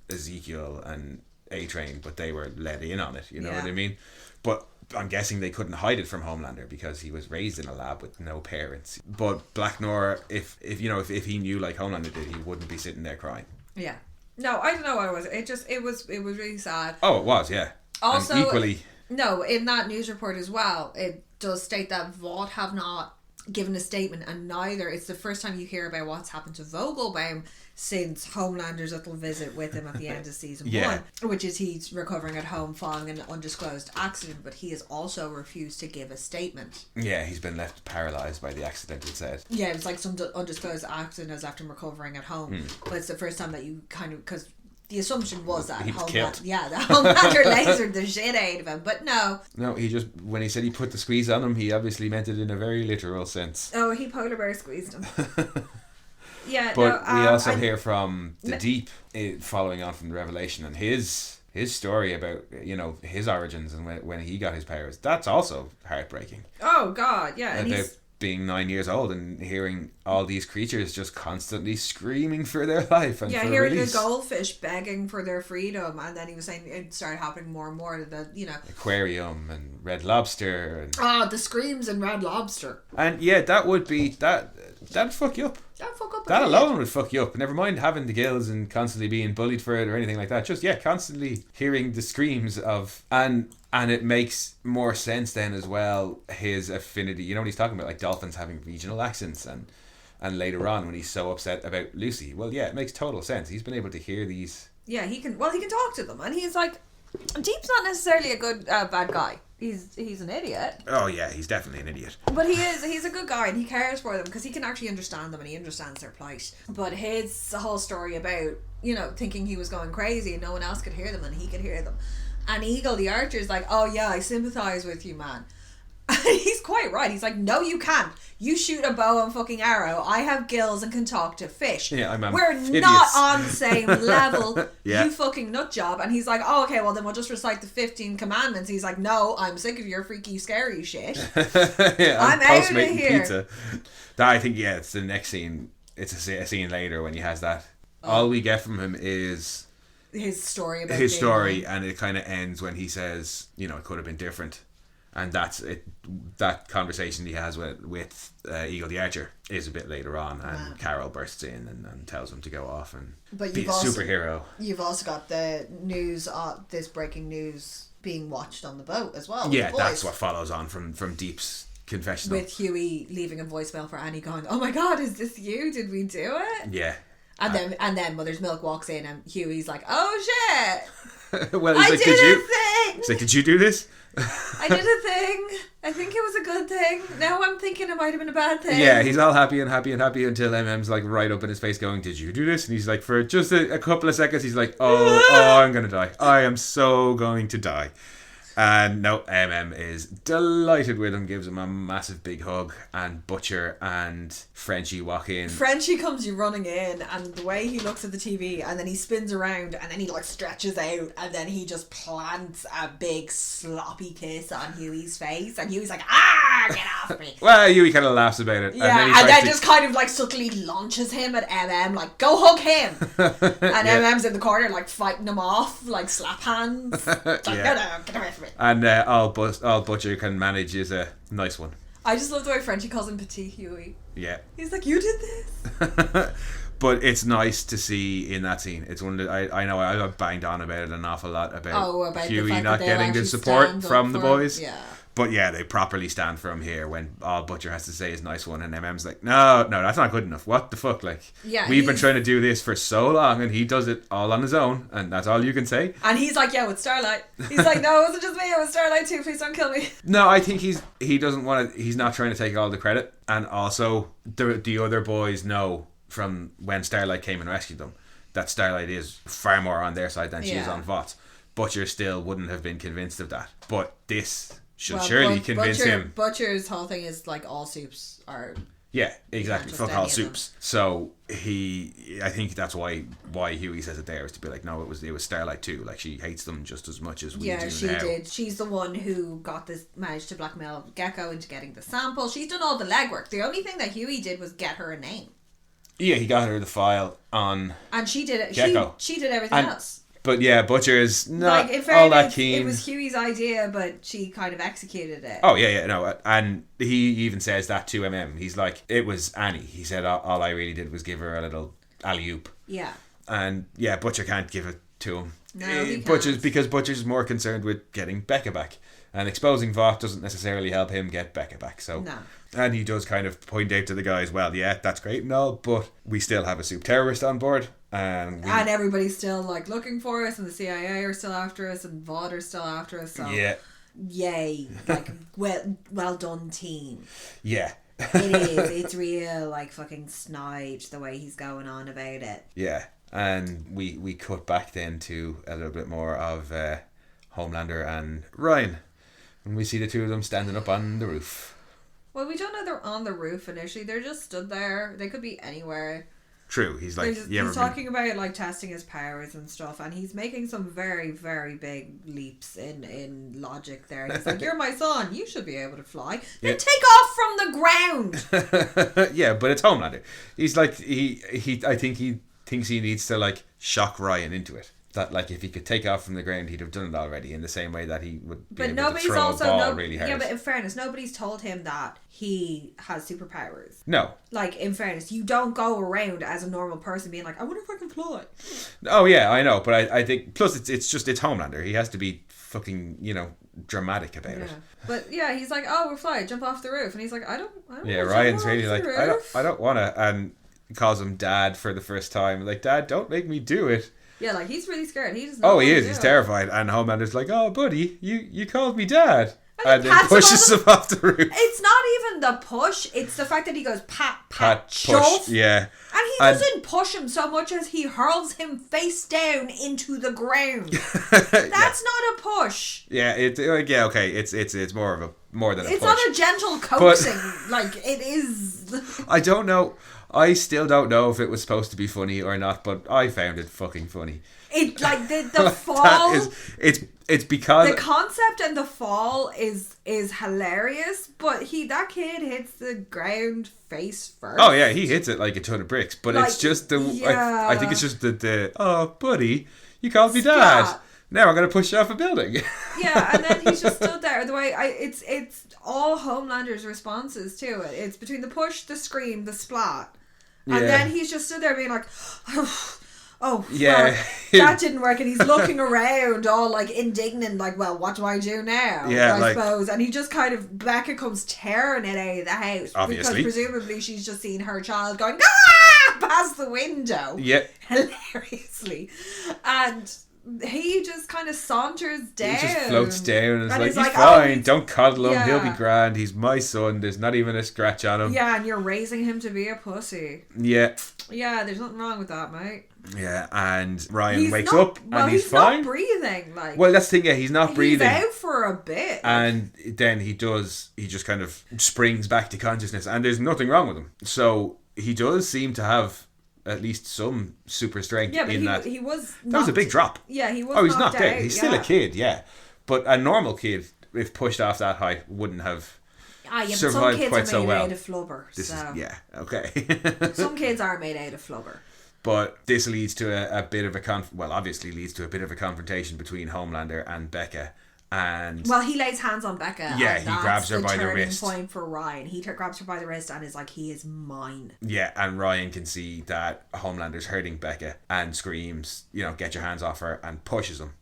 Speaker 1: Ezekiel and A-Train, but they were let in on it. You know what I mean? But I'm guessing they couldn't hide it from Homelander because he was raised in a lab with no parents. But Black Noir, if he knew like Homelander did, he wouldn't be sitting there crying.
Speaker 2: Yeah. No, I don't know what it was. It was really sad.
Speaker 1: Oh, it was, yeah.
Speaker 2: Also,
Speaker 1: and equally...
Speaker 2: No, in that news report as well, it does state that Vought have not given a statement, and neither. It's the first time you hear about what's happened to Vogelbaum since Homelander's little visit with him at the end of season 1, which is he's recovering at home following an undisclosed accident, but he has also refused to give a statement.
Speaker 1: Yeah, he's been left paralysed by the accident, it said.
Speaker 2: Yeah, it was like some undisclosed accident has left him recovering at home, but it's the first time that you kind of, because the assumption was that
Speaker 1: he was killed.
Speaker 2: Yeah, the Homelander lasered the shit out of him, but no.
Speaker 1: No, he just, when he said he put the squeeze on him, he obviously meant it in a very literal sense.
Speaker 2: Oh, he polar bear squeezed him. Yeah,
Speaker 1: but we also hear from the Deep, following on from the Revelation, and his story about, you know, his origins and when he got his powers. That's also heartbreaking.
Speaker 2: Oh God, yeah, and
Speaker 1: about
Speaker 2: he's
Speaker 1: being 9 years old and hearing all these creatures just constantly screaming for their life and for
Speaker 2: hearing
Speaker 1: release.
Speaker 2: the goldfish begging for their freedom, and then he was saying it started happening more and more. That, you know,
Speaker 1: aquarium and Red Lobster and
Speaker 2: the screams in Red Lobster.
Speaker 1: And yeah, that'd fuck you up.
Speaker 2: That'd fuck up.
Speaker 1: That alone would fuck you up. Never mind having the gills and constantly being bullied for it or anything like that. Just constantly hearing the screams of and it makes more sense then as well, his affinity. You know, when he's talking about like dolphins having regional accents and later on when he's so upset about Lucy. Well, yeah, it makes total sense. He's been able to hear these.
Speaker 2: Yeah, he can talk to them, and he's like, Deep's not necessarily a good bad guy. He's an idiot.
Speaker 1: Oh yeah, he's definitely an idiot.
Speaker 2: But he's a good guy, and he cares for them because he can actually understand them and he understands their plight. But his whole story about, you know, thinking he was going crazy and no one else could hear them and he could hear them. And Eagle the Archer is like, oh yeah, I sympathise with you, man. And he's quite right. He's like, no, you can't. You shoot a bow and fucking arrow. I have gills and can talk to fish.
Speaker 1: Yeah,
Speaker 2: We're not on the same level.
Speaker 1: Yeah.
Speaker 2: You fucking nut job. And he's like, oh, okay, well then we'll just recite the 15 commandments. He's like, no, I'm sick of your freaky, scary shit. I'm out of here.
Speaker 1: Pizza. That, I think, it's the next scene. It's a scene later when he has that. All we get from him is
Speaker 2: his story about
Speaker 1: his story, and it kind of ends when he says, you know, it could have been different. And that's it. That conversation he has with Eagle the Archer is a bit later on, and Carol bursts in and tells him to go off and be a superhero.
Speaker 2: You've also got the news, this breaking news being watched on the boat as well.
Speaker 1: Yeah, that's what follows on from Deep's confessional.
Speaker 2: With Huey leaving a voicemail for Annie going, oh my God, is this you? Did we do it?
Speaker 1: Yeah.
Speaker 2: And then Mother's Milk walks in and Huey's like, oh shit.
Speaker 1: Well, he's like,
Speaker 2: did a thing.
Speaker 1: He's like, did you do this?
Speaker 2: I did a thing. I think it was a good thing. Now I'm thinking it might have been a bad thing.
Speaker 1: Yeah, he's all happy until MM's like right up in his face going, did you do this? And he's like, for just a couple of seconds, he's like, oh, I'm going to die. I am so going to die. And no, is delighted with him, gives him a massive big hug, and Butcher and Frenchie walk in.
Speaker 2: Frenchie comes running in, and the way he looks at the TV, and then he spins around, and then he like stretches out, and then he just plants a big sloppy kiss on Huey's face, and Huey's like, get off me.
Speaker 1: Well, Huey kind of laughs about it.
Speaker 2: Yeah, and then just kind of like subtly launches him at like, go hug him. And MM's in the corner like fighting him off, like slap hands. Like, no, get away from me.
Speaker 1: And all Butcher can manage is a nice one.
Speaker 2: I just love the way Frenchie calls him Petit Huey.
Speaker 1: Yeah.
Speaker 2: He's like, you did this.
Speaker 1: But it's nice to see in that scene. It's one that I know I banged on about it an awful lot about Huey not getting the support from the boys.
Speaker 2: Yeah.
Speaker 1: But yeah, they properly stand for him here when all Butcher has to say is nice one, and MM's like, no, that's not good enough. What the fuck? Like, we've been trying to do this for so long, and he does it all on his own, and that's all you can say.
Speaker 2: And he's like, yeah, with Starlight. He's like, no, it wasn't just me, it was Starlight too. Please don't kill me.
Speaker 1: No, I think he doesn't want to. He's not trying to take all the credit, and also the other boys know from when Starlight came and rescued them that Starlight is far more on their side than she is on Vought. Butcher still wouldn't have been convinced of that, but this should surely convince him.
Speaker 2: Butcher's whole thing is like all soups are.
Speaker 1: Yeah, exactly. Fuck all soups. So I think that's why Huey says it there, is to be like, no, it was Starlight too. Like, she hates them just as much as we do now. Yeah, she
Speaker 2: did. She's the one who managed to blackmail Gecko into getting the sample. She's done all the legwork. The only thing that Huey did was get her a name.
Speaker 1: Yeah, he got her the file on.
Speaker 2: And she did it.
Speaker 1: Gecko.
Speaker 2: She did everything else.
Speaker 1: But yeah, Butcher's not all that keen.
Speaker 2: It was Huey's idea, but she kind of executed it.
Speaker 1: Oh, yeah, no. And he even says that to MM. He's like, it was Annie. He said, all I really did was give her a little alley-oop.
Speaker 2: Yeah.
Speaker 1: And yeah, Butcher can't give it to him.
Speaker 2: No, he
Speaker 1: Butcher's
Speaker 2: can't.
Speaker 1: Butcher's more concerned with getting Becca back. And exposing Vought doesn't necessarily help him get Becca back. So,
Speaker 2: No.
Speaker 1: And he does kind of point out to the guys, well, yeah, that's great and all, but we still have a soup terrorist on board. And
Speaker 2: everybody's still like looking for us, and the CIA are still after us, and Vought are still after us. So
Speaker 1: yeah.
Speaker 2: Yay. Like, well done, team.
Speaker 1: Yeah.
Speaker 2: It is. It's real, like, fucking snide the way he's going on about it.
Speaker 1: Yeah. And we cut back then to a little bit more of Homelander and Ryan. And we see the two of them standing up on the roof.
Speaker 2: Well, we don't know they're on the roof initially. They're just stood there. They could be anywhere.
Speaker 1: True. He's like...
Speaker 2: he's talking about, like, testing his powers and stuff. And he's making some very, very big leaps in logic there. He's like, you're my son. You should be able to fly. Then take off from the ground.
Speaker 1: Yeah, but it's Homelander. He's like... I think he thinks he needs to, like, shock Ryan into it. That, like, if he could take off from the ground, he'd have done it already, in the same way that he would be able to throw a ball really hard.
Speaker 2: Yeah, but in fairness, nobody's told him that he has superpowers.
Speaker 1: No.
Speaker 2: Like, in fairness, you don't go around as a normal person being like, I wonder if I can fly.
Speaker 1: Oh, yeah, I know, but I think... Plus, it's Homelander. He has to be fucking, dramatic about it.
Speaker 2: But, yeah, he's like, oh, we're flying, jump off the roof. And he's like, I don't
Speaker 1: yeah, Ryan's really like, I don't want to... And calls him Dad for the first time. Like, Dad, don't make me do it.
Speaker 2: Yeah, like, he's really scared. He doesn't know
Speaker 1: he is. He's terrified. And Homelander's like, oh, buddy, you called me Dad. And then pushes him off the roof.
Speaker 2: It's not even the push. It's the fact that he goes, pat, shove.
Speaker 1: Push, yeah.
Speaker 2: And he doesn't push him so much as he hurls him face down into the ground. That's not a push.
Speaker 1: Yeah, okay. It's more than a push.
Speaker 2: It's not a gentle coaxing. Like, it is.
Speaker 1: I don't know. I still don't know if it was supposed to be funny or not, but I found it fucking funny.
Speaker 2: It, like, the fall...
Speaker 1: It's because...
Speaker 2: The concept and the fall is hilarious, but that kid hits the ground face first.
Speaker 1: Oh, yeah, he hits it like a ton of bricks, but like, it's just the...
Speaker 2: Yeah.
Speaker 1: I think it's just the oh, buddy, you called me Dad. Now I'm going to push you off a building.
Speaker 2: Yeah, and then he's just stood there. The way it's all Homelander's responses to it. It's between the push, the scream, the splat. And then he's just stood there being like, oh,
Speaker 1: yeah,
Speaker 2: that didn't work. And he's looking around all like indignant, like, well, what do I do now?
Speaker 1: Yeah,
Speaker 2: I suppose. And he just kind of, Becca comes tearing it out of the house.
Speaker 1: Obviously.
Speaker 2: Because presumably she's just seen her child going, past the window.
Speaker 1: Yeah.
Speaker 2: Hilariously. And he just kind of saunters down.
Speaker 1: He just floats down and is like, he's fine, don't coddle him, he'll be grand, he's my son, there's not even a scratch on him.
Speaker 2: Yeah, and you're raising him to be a pussy.
Speaker 1: Yeah.
Speaker 2: Yeah, there's nothing wrong with that, mate.
Speaker 1: Yeah, and Ryan wakes up and he's fine.
Speaker 2: He's not breathing. Like,
Speaker 1: well, that's the thing, he's not breathing.
Speaker 2: He's out for a bit.
Speaker 1: And then he just kind of springs back to consciousness and there's nothing wrong with him. So he does seem to have at least some super strength in that.
Speaker 2: He was
Speaker 1: that was a big drop.
Speaker 2: Yeah, he was.
Speaker 1: Oh, he's not
Speaker 2: out,
Speaker 1: dead. He's still a kid, yeah. But a normal kid, if pushed off that height, wouldn't have survived
Speaker 2: some
Speaker 1: quite
Speaker 2: kids
Speaker 1: so
Speaker 2: are made
Speaker 1: well.
Speaker 2: Out of flubber.
Speaker 1: Okay.
Speaker 2: Some kids are made out of flubber.
Speaker 1: But this leads to a bit of obviously leads to a bit of a confrontation between Homelander and Becca. And
Speaker 2: he lays hands on Becca.
Speaker 1: Yeah, he grabs her by the wrist.
Speaker 2: Point for Ryan. He grabs her by the wrist and is like, he is mine.
Speaker 1: Yeah, and Ryan can see that Homelander's hurting Becca and screams, get your hands off her, and pushes him.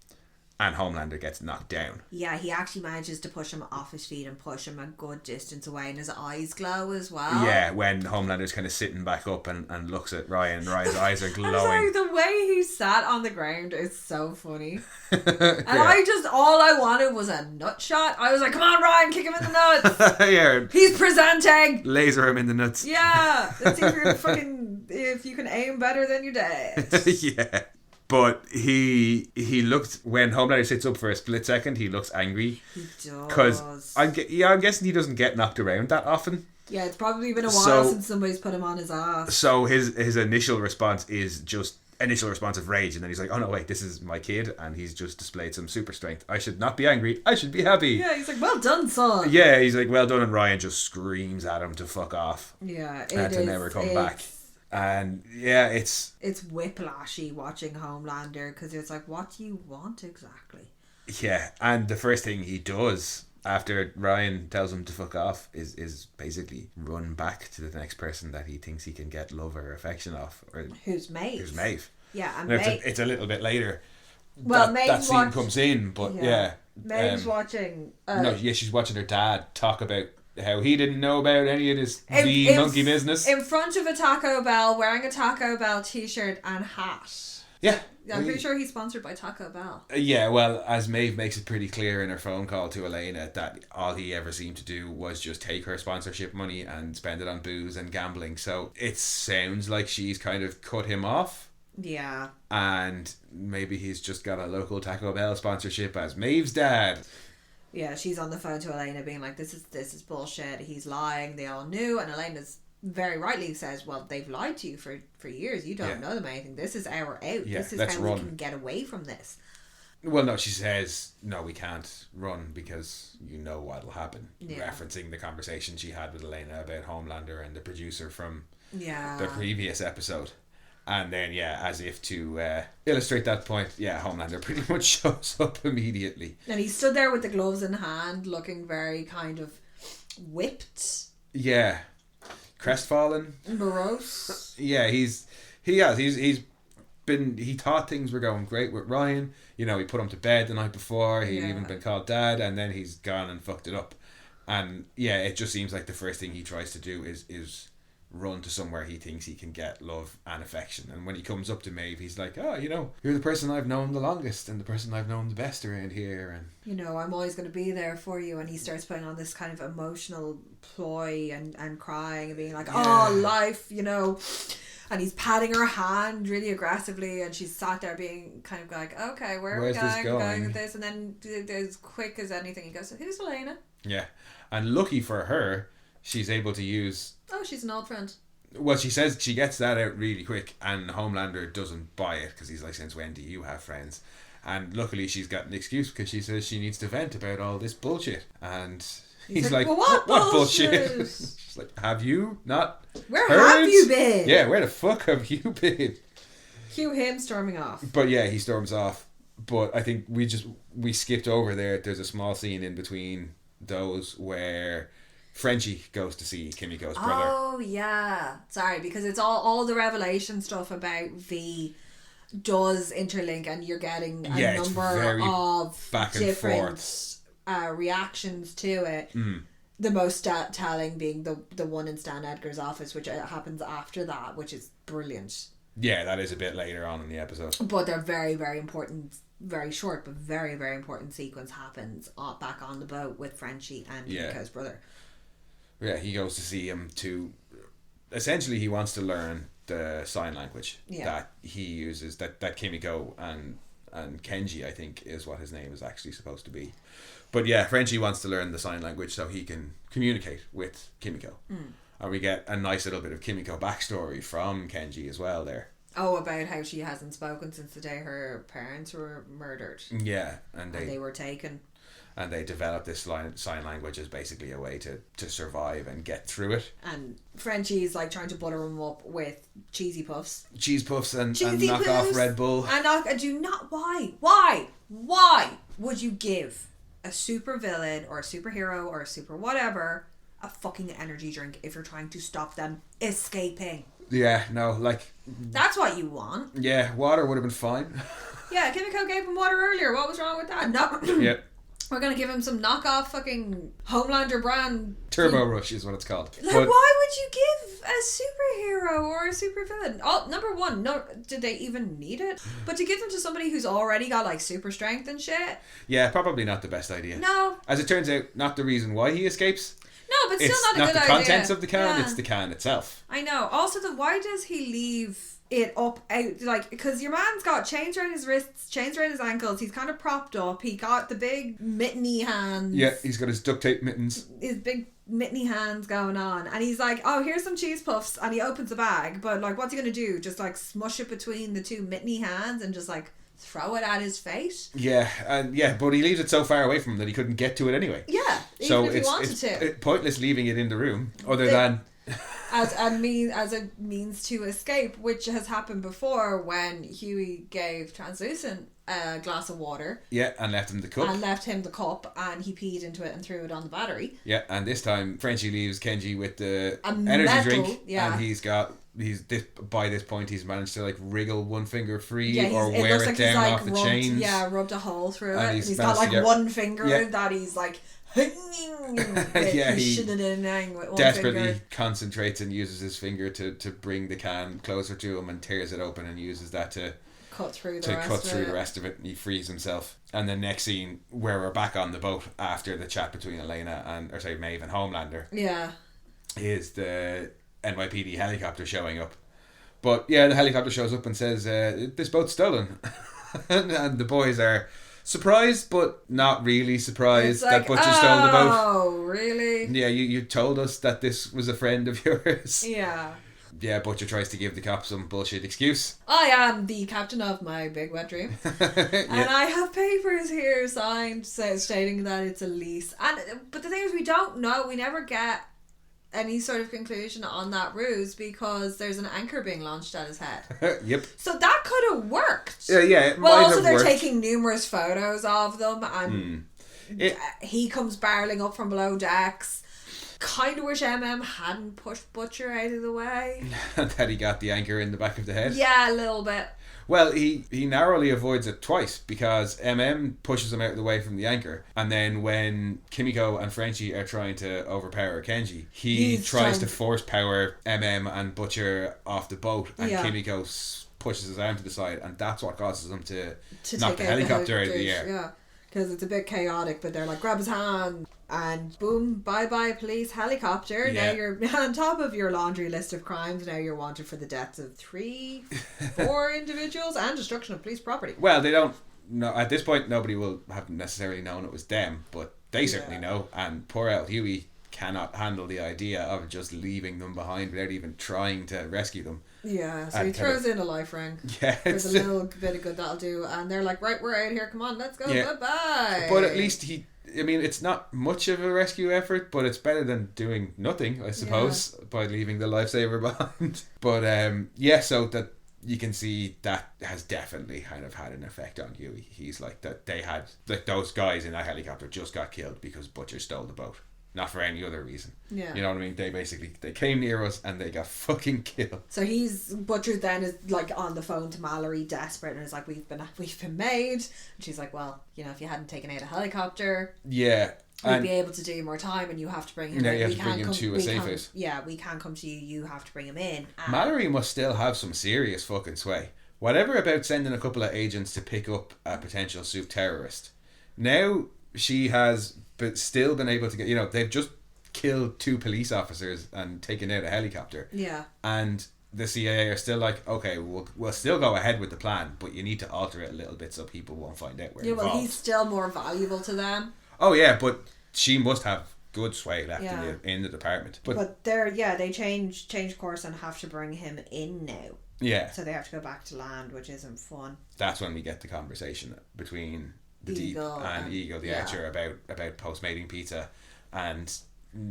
Speaker 1: And Homelander gets knocked down. Yeah,
Speaker 2: he actually manages to push him off his feet and push him a good distance away, and his eyes glow as well.
Speaker 1: Yeah, when Homelander's kind of sitting back up and looks at Ryan, Ryan's eyes are glowing.
Speaker 2: I'm sorry, the way he sat on the ground is so funny. And all I wanted was a nut shot. I was like, come on, Ryan, kick him in the nuts.
Speaker 1: Yeah.
Speaker 2: He's presenting.
Speaker 1: Laser him in the nuts.
Speaker 2: Yeah. Let's see if you can aim better than your dad.
Speaker 1: Yeah. But he looked, when Homelander sits up for a split second, he looks angry.
Speaker 2: He does.
Speaker 1: Because I'm guessing he doesn't get knocked around that often.
Speaker 2: Yeah, it's probably been a while since somebody's put him on his ass.
Speaker 1: So his initial response is just of rage, and then he's like, oh no, wait, this is my kid, and he's just displayed some super strength. I should not be angry, I should be happy.
Speaker 2: Yeah, he's like, well done, son.
Speaker 1: Yeah, he's like, well done, and Ryan just screams at him to fuck off.
Speaker 2: Yeah,
Speaker 1: and to never come back. And yeah, it's
Speaker 2: whiplashy watching Homelander, because it's like, what do you want exactly?
Speaker 1: Yeah, and the first thing he does after Ryan tells him to fuck off is basically run back to the next person that he thinks he can get love or affection off. Or
Speaker 2: who's Maeve. Yeah, and
Speaker 1: it's a little bit later.
Speaker 2: Well,
Speaker 1: that scene comes in, but
Speaker 2: Maeve's watching.
Speaker 1: She's watching her dad talk about how he didn't know about any of this monkey business.
Speaker 2: In front of a Taco Bell, wearing a Taco Bell t-shirt and hat.
Speaker 1: Yeah.
Speaker 2: I'm pretty sure he's sponsored by Taco Bell.
Speaker 1: Yeah, well, as Maeve makes it pretty clear in her phone call to Elena, that all he ever seemed to do was just take her sponsorship money and spend it on booze and gambling. So it sounds like she's kind of cut him off.
Speaker 2: Yeah.
Speaker 1: And maybe he's just got a local Taco Bell sponsorship as Maeve's dad.
Speaker 2: Yeah, she's on the phone to Elena being like, this is bullshit, he's lying, they all knew. And Elena's very rightly says, well, they've lied to you for years, you don't know them anything, this is our out, this is how we can get away from this.
Speaker 1: Well, no, she says, no, we can't run because you know what'll happen, referencing the conversation she had with Elena about Homelander and the producer from the previous episode. And then, as if to illustrate that point, Homelander pretty much shows up immediately. And he stood there with the gloves in hand, looking very kind of whipped. Yeah. Crestfallen. Morose. Yeah, he thought things were going great with Ryan. You know, he put him to bed the night before. He'd even been called dad, and then he's gone and fucked it up. And, it just seems like the first thing he tries to do is run to somewhere he thinks he can get love and affection. And when he comes up to Maeve, he's like, oh, you're the person I've known the longest and the person I've known the best around here, and I'm always going to be there for you. And he starts putting on this kind of emotional ploy and crying and being like, oh, life, and he's patting her hand really aggressively, and she's sat there being kind of like, okay, where's we going with this? And then as quick as anything he goes, who's Elena? Yeah. And lucky for her, she's able to use... Oh, she's an old friend. Well, she says she gets that out really quick, and Homelander doesn't buy it because he's like, since when do you have friends? And luckily she's got an excuse because she says she needs to vent about all this bullshit. And he's like, well, what bullshit? She's like, have you not
Speaker 2: Where
Speaker 1: heard?
Speaker 2: Have you been?
Speaker 1: Yeah, where the fuck have you been?
Speaker 2: Cue him storming off.
Speaker 1: But he storms off. But I think we skipped over there. There's a small scene in between those where Frenchie goes to see Kimiko's brother. Oh yeah, sorry, because it's all the revelation stuff about V does interlink, and you're getting a number of different reactions to it. The most telling being the one in Stan Edgar's office, which happens after that, which is brilliant. Yeah, that is a bit later on in the episode, but they're very, very important. Very short but very, very important sequence happens back on the boat with Frenchie and Kimiko's brother. Yeah, he goes to see him to... Essentially, he wants to learn the sign language that he uses, that Kimiko and Kenji, I think, is what his name is actually supposed to be. But Frenchie wants to learn the sign language so he can communicate with Kimiko. And we get a nice little bit of Kimiko backstory from Kenji as well there. Oh, about how she hasn't spoken since the day her parents were murdered. Yeah, and they were taken. And they developed this sign language as basically a way to survive and get through it. And Frenchie's like trying to butter him up with cheesy puffs. Cheese puffs and knock off Red Bull. And do not... Why would you give a super villain or a superhero or a super whatever a fucking energy drink if you're trying to stop them escaping? Yeah, no, like... That's what you want. Yeah, water would have been fine. Yeah, Kimiko gave him water earlier. What was wrong with that? No. Yep. We're going to give him some knockoff fucking Homelander brand... Turbo Rush is what it's called. Like, why would you give a superhero or a supervillain? Oh, number one, no, did they even need it? But to give them to somebody who's already got like super strength and shit? Yeah, probably not the best idea. No. As it turns out, not the reason why he escapes. No, but still not a good idea. It's not the contents of the can, it's the can itself. I know. Also, why does he leave it up out? Like, because your man's got chains around his wrists, chains around his ankles, he's kind of propped up, he got the big mitteny hands. Yeah, he's got his duct tape mittens. His big mitteny hands going on. And he's like, oh, here's some cheese puffs. And he opens the bag. But, like, what's he going to do? Just, like, smush it between the two mitteny hands and just, like... throw it at his face? Yeah, but he leaves it so far away from him that he couldn't get to it anyway. Yeah, even if he wanted to. It's pointless leaving it in the room, other than...
Speaker 2: as a means to escape, which has happened before when Huey gave Translucent a glass of water.
Speaker 1: Yeah, and left him the cup.
Speaker 2: And he peed into it and threw it on the battery.
Speaker 1: Yeah, and this time Frenchie leaves Kenji with the energy
Speaker 2: metal,
Speaker 1: drink,
Speaker 2: yeah.
Speaker 1: and by this point he's managed to like wriggle one finger free or
Speaker 2: it
Speaker 1: wear
Speaker 2: looks
Speaker 1: it
Speaker 2: like
Speaker 1: down
Speaker 2: he's, like,
Speaker 1: off the
Speaker 2: rubbed,
Speaker 1: chains.
Speaker 2: Yeah, rubbed a hole through it.
Speaker 1: And
Speaker 2: And
Speaker 1: he's
Speaker 2: he's got like one finger that he's like.
Speaker 1: He
Speaker 2: with one
Speaker 1: desperately
Speaker 2: finger.
Speaker 1: concentrates and uses his finger to bring the can closer to him and tears it open and uses that to
Speaker 2: cut through
Speaker 1: the rest of it, and he frees himself. And the next scene where we're back on the boat after the chat between Maeve and Homelander, is the NYPD helicopter showing up. But yeah, the helicopter shows up and says this boat's stolen. And the boys are surprised but not really surprised that Butcher stole the boat.
Speaker 2: Oh, really?
Speaker 1: Yeah, you told us that this was a friend of yours.
Speaker 2: Yeah.
Speaker 1: Yeah, Butcher tries to give the cop some bullshit excuse.
Speaker 2: I am the captain of my big wet dream. And I have papers here signed stating that it's a lease. But the thing is, we don't know. We never get any sort of conclusion on that ruse because there's an anchor being launched at his head.
Speaker 1: Yep.
Speaker 2: So that could have worked.
Speaker 1: Yeah, it might
Speaker 2: also
Speaker 1: have
Speaker 2: they're
Speaker 1: worked.
Speaker 2: taking numerous photos of them and he comes barreling up from below decks. Kind of wish hadn't pushed Butcher out of the way.
Speaker 1: That he got the anchor in the back of the head.
Speaker 2: Yeah, a little bit.
Speaker 1: Well, he narrowly avoids it twice because pushes him out of the way from the anchor, and then when Kimiko and Frenchie are trying to overpower Kenji, he tries to force power and Butcher off the boat, and Kimiko pushes his arm to the side, and that's what causes them to knock the helicopter out of the air.
Speaker 2: Yeah, because it's a bit chaotic, but they're like, grab his hand. And boom, bye-bye police helicopter.
Speaker 1: Yeah.
Speaker 2: Now you're on top of your laundry list of crimes. Now you're wanted for the deaths of 4 individuals and destruction of police property.
Speaker 1: Well, they don't know. At this point, nobody will have necessarily known it was them, but they certainly know. And poor old Huey cannot handle the idea of just leaving them behind without even trying to rescue them.
Speaker 2: Yeah, so he throws in a life ring.
Speaker 1: Yeah,
Speaker 2: there's a little bit of good that'll do. And they're like, right, we're out here. Come on, let's go.
Speaker 1: Yeah.
Speaker 2: Bye-bye.
Speaker 1: But at least it's not much of a rescue effort, but it's better than doing nothing, I suppose, by leaving the lifesaver behind. But so that you can see that has definitely kind of had an effect on Huey. He's like that they had those guys in that helicopter just got killed because Butcher stole the boat. Not for any other reason. Yeah. You know what I mean? They came near us and they got fucking killed.
Speaker 2: So Butcher then is like on the phone to Mallory, desperate, and is like, we've been made. And she's like, well, if you hadn't taken out a helicopter, we'd be able to do more time, and you have to bring him.
Speaker 1: Yeah, you have to bring him to a safe house.
Speaker 2: Yeah, we can't come to you. You have to bring him in.
Speaker 1: Mallory must still have some serious fucking sway. Whatever about sending a couple of agents to pick up a potential soup terrorist. Now she has still been able to get, they've just killed 2 police officers and taken out a helicopter.
Speaker 2: Yeah.
Speaker 1: And the CIA are still like, okay, we'll still go ahead with the plan, but you need to alter it a little bit so people won't find out we're involved.
Speaker 2: Well, he's still more valuable to them.
Speaker 1: Oh yeah, but she must have good sway left in the department. But
Speaker 2: they change course and have to bring him in now.
Speaker 1: Yeah.
Speaker 2: So they have to go back to land, which isn't fun.
Speaker 1: That's when we get the conversation between the Deep and Ego the Archer about post-mating pizza, and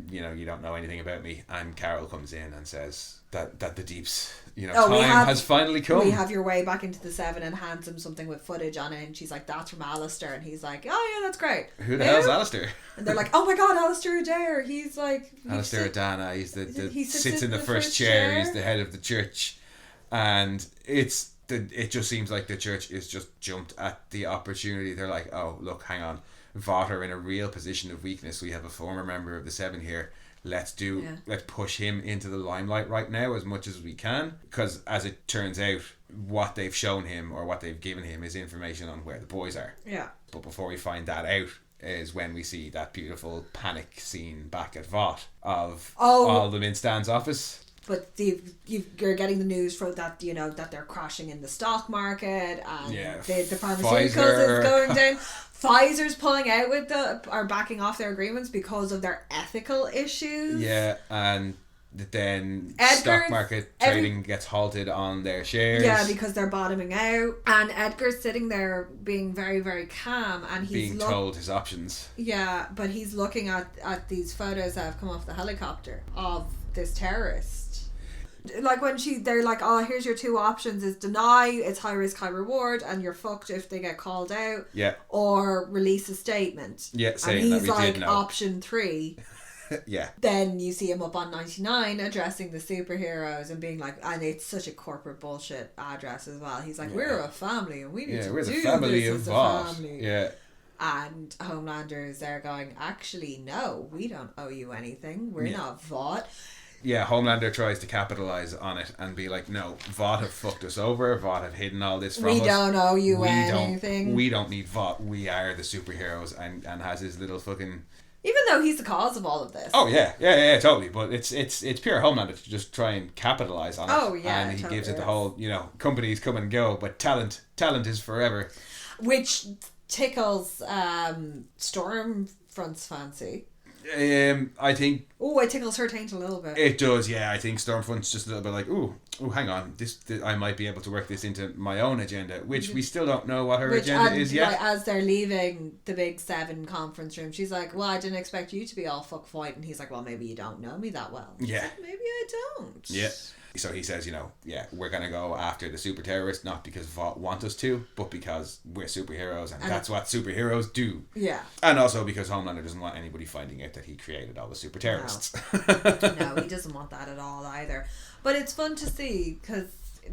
Speaker 1: you don't know anything about me, and Carol comes in and says that the Deep's time has finally come.
Speaker 2: We have your way back into the 7 and hands him something with footage on it, and she's like, that's from Alistair, and he's like, oh yeah, that's great.
Speaker 1: Who the hell's Alistair?
Speaker 2: And they're like, oh my god, Alistair Adair. He's like
Speaker 1: Alistair Adana. He's he sits in the first chair. He's the head of the church, and it just seems like the church is just jumped at the opportunity. They're like, oh look, hang on, Vought are in a real position of weakness. We have a former member of the 7 here. Let's push him into the limelight right now as much as we can, because as it turns out, what they've shown him or what they've given him is information on where the boys are. Yeah. But before we find that out is when we see that beautiful panic scene back at Vought of all of them in Stan's office.
Speaker 2: But you're getting the news from that, that they're crashing in the stock market, and the pharmaceuticals is going down. Pfizer's pulling out are backing off their agreements because of their ethical issues.
Speaker 1: Yeah, and Then
Speaker 2: Edgar's,
Speaker 1: stock market trading gets halted on their shares.
Speaker 2: Yeah, because they're bottoming out. And Edgar's sitting there being very, very calm, and he's
Speaker 1: being told his options.
Speaker 2: Yeah, but he's looking at these photos that have come off the helicopter of this terrorist. Like when they're like, oh, here's your two options: is deny, it's high risk, high reward, and you're fucked if they get called out.
Speaker 1: Yeah.
Speaker 2: Or release a statement.
Speaker 1: Yeah, saying
Speaker 2: and
Speaker 1: that
Speaker 2: he's
Speaker 1: we
Speaker 2: like,
Speaker 1: did know.
Speaker 2: option 3.
Speaker 1: Yeah.
Speaker 2: Then you see him up on 99 addressing the superheroes and being like, and it's such a corporate bullshit address as well. He's like, we're a family and we need to
Speaker 1: we're
Speaker 2: do
Speaker 1: the family
Speaker 2: this
Speaker 1: of
Speaker 2: as a
Speaker 1: Vought.
Speaker 2: family.
Speaker 1: Yeah.
Speaker 2: And Homelander is there going, actually, no, we don't owe you anything. We're not Vought.
Speaker 1: Yeah, Homelander tries to capitalize on it and be like, no, Vought have fucked us over. Vought have hidden all this from us.
Speaker 2: We don't owe you anything.
Speaker 1: We don't need Vought. We are the superheroes, and has his little fucking...
Speaker 2: Even though he's the cause of all of this.
Speaker 1: Oh, yeah, totally. But it's pure Homelander to just try and capitalize on it.
Speaker 2: Oh, yeah,
Speaker 1: And he
Speaker 2: totally
Speaker 1: gives it the
Speaker 2: is.
Speaker 1: whole, companies come and go, but talent is forever.
Speaker 2: Which tickles Stormfront's fancy.
Speaker 1: I think
Speaker 2: Oh, it tickles her taint a little bit.
Speaker 1: it does, yeah. I think Stormfront's just a little bit like, ooh, hang on, this I might be able to work this into my own agenda, which we still don't know what her agenda is yet.
Speaker 2: Like, as they're leaving the big 7 conference room, she's like, well, I didn't expect you to be all fuck fight. And he's like, well, maybe you don't know me that well.
Speaker 1: Yeah.
Speaker 2: Like, maybe I don't.
Speaker 1: Yeah. So he says, we're going to go after the super terrorists, not because Vought want us to, but because we're superheroes and that's what superheroes do.
Speaker 2: Yeah.
Speaker 1: And also because Homelander doesn't want anybody finding out that he created all the super terrorists.
Speaker 2: No, he doesn't want that at all either. But it's fun to see because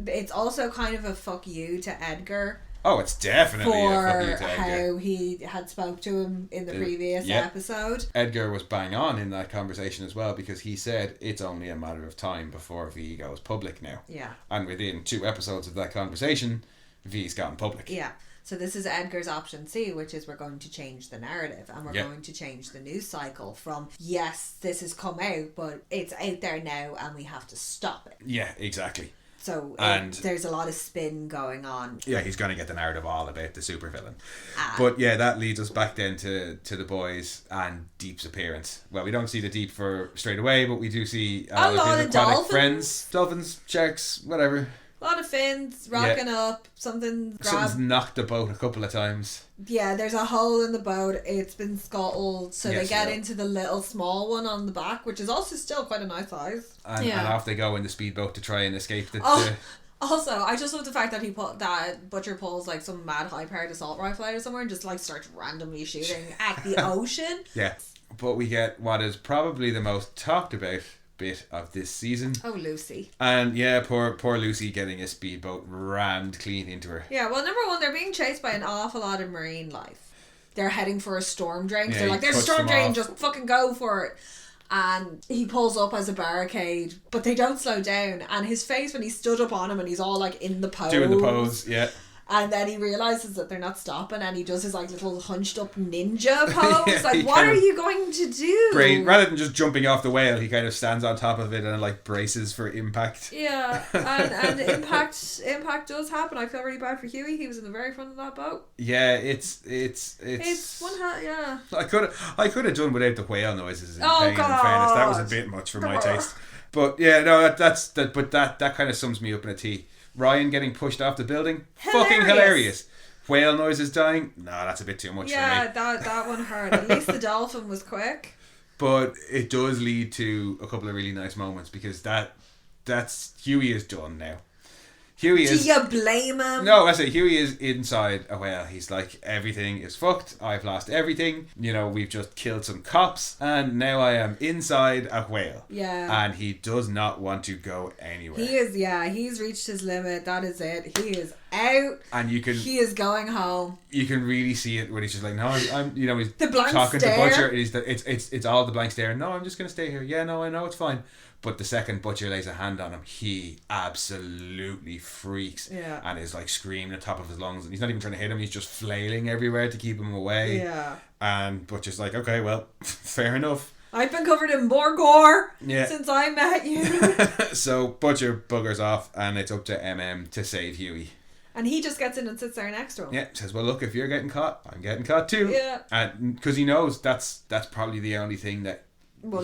Speaker 2: it's also kind of a fuck you to Edgar.
Speaker 1: Oh, it's definitely a fuck you to
Speaker 2: for
Speaker 1: Edgar.
Speaker 2: how he had spoke to him in the previous episode.
Speaker 1: Edgar was bang on in that conversation as well, because he said it's only a matter of time before V goes public now.
Speaker 2: Yeah.
Speaker 1: And within 2 episodes of that conversation, V's gone public.
Speaker 2: Yeah. So this is Edgar's option C, which is we're going to change the narrative and we're going to change the news cycle from, yes, this has come out, but it's out there now and we have to stop it.
Speaker 1: Yeah, exactly.
Speaker 2: So
Speaker 1: And
Speaker 2: there's a lot of spin going on.
Speaker 1: Yeah, he's going to get the narrative all about the supervillain. But yeah, that leads us back then to the boys and Deep's appearance. Well, we don't see the Deep for straight away, but we do see
Speaker 2: a lot of dolphins.
Speaker 1: Friends, dolphins, sharks, whatever.
Speaker 2: A lot of fins rocking up.
Speaker 1: Something's knocked the boat a couple of times.
Speaker 2: Yeah, there's a hole in the boat. It's been scuttled, so they get into the little small one on the back, which is also still quite a nice size.
Speaker 1: And off they go in the speedboat to try and escape the...
Speaker 2: Also, I just love the fact that Butcher pulls like some mad high-powered assault rifle out of somewhere and just like starts randomly shooting at the ocean.
Speaker 1: Yeah, but we get what is probably the most talked about bit of this season.
Speaker 2: Oh, Lucy.
Speaker 1: And poor Lucy getting a speedboat rammed clean into her.
Speaker 2: Yeah, well, number one, they're being chased by an awful lot of marine life. They're heading for a storm drain.
Speaker 1: Yeah,
Speaker 2: They're like, there's a storm drain,
Speaker 1: off.
Speaker 2: just fucking go for it. And he pulls up as a barricade, but they don't slow down. And his face when he stood up on him and he's all like in the pose.
Speaker 1: Doing the pose, yeah.
Speaker 2: And then he realises that they're not stopping and he does his like little hunched up ninja pose.
Speaker 1: Yeah,
Speaker 2: like, what are you going to do?
Speaker 1: Rather than just jumping off the whale, he kind of stands on top of it and like braces for impact.
Speaker 2: Yeah, and impact does happen. I feel really bad for Huey. He was in the very front of that boat.
Speaker 1: Yeah, it's
Speaker 2: one hand, yeah.
Speaker 1: I could have done without the whale noises. In
Speaker 2: God.
Speaker 1: fairness, that was a bit much for my taste. But yeah, no, that kind of sums me up in a T. Ryan getting pushed off the building, fucking hilarious. Whale noises dying, that's a bit too much for me.
Speaker 2: Yeah, that one hurt. At least the dolphin was quick.
Speaker 1: But it does lead to a couple of really nice moments, because that's Huey is done now. Do
Speaker 2: you blame him?
Speaker 1: No, I say Huey is inside a whale. He's like, everything is fucked. I've lost everything. We've just killed some cops, and now I am inside a whale.
Speaker 2: Yeah.
Speaker 1: And he does not want to go anywhere.
Speaker 2: He's reached his limit. That is it. He is out.
Speaker 1: And
Speaker 2: he is going home.
Speaker 1: You can really see it when he's just like, no, I'm he's
Speaker 2: the blank
Speaker 1: talking
Speaker 2: stare.
Speaker 1: to Butcher. It's all the blank stare. No, I'm just going to stay here. Yeah, no, I know, it's fine. But the second Butcher lays a hand on him, he absolutely freaks and is like screaming at the top of his lungs. And he's not even trying to hit him, he's just flailing everywhere to keep him away.
Speaker 2: Yeah.
Speaker 1: And Butcher's like, okay, well, fair enough.
Speaker 2: I've been covered in more gore
Speaker 1: Yeah.
Speaker 2: since I met you.
Speaker 1: So Butcher buggers off, and it's up to MM to save Huey.
Speaker 2: And he just gets in and sits there next to him.
Speaker 1: Yeah, says, well, look, if you're getting caught, I'm getting caught too.
Speaker 2: Yeah.
Speaker 1: And because he knows that's probably the only thing that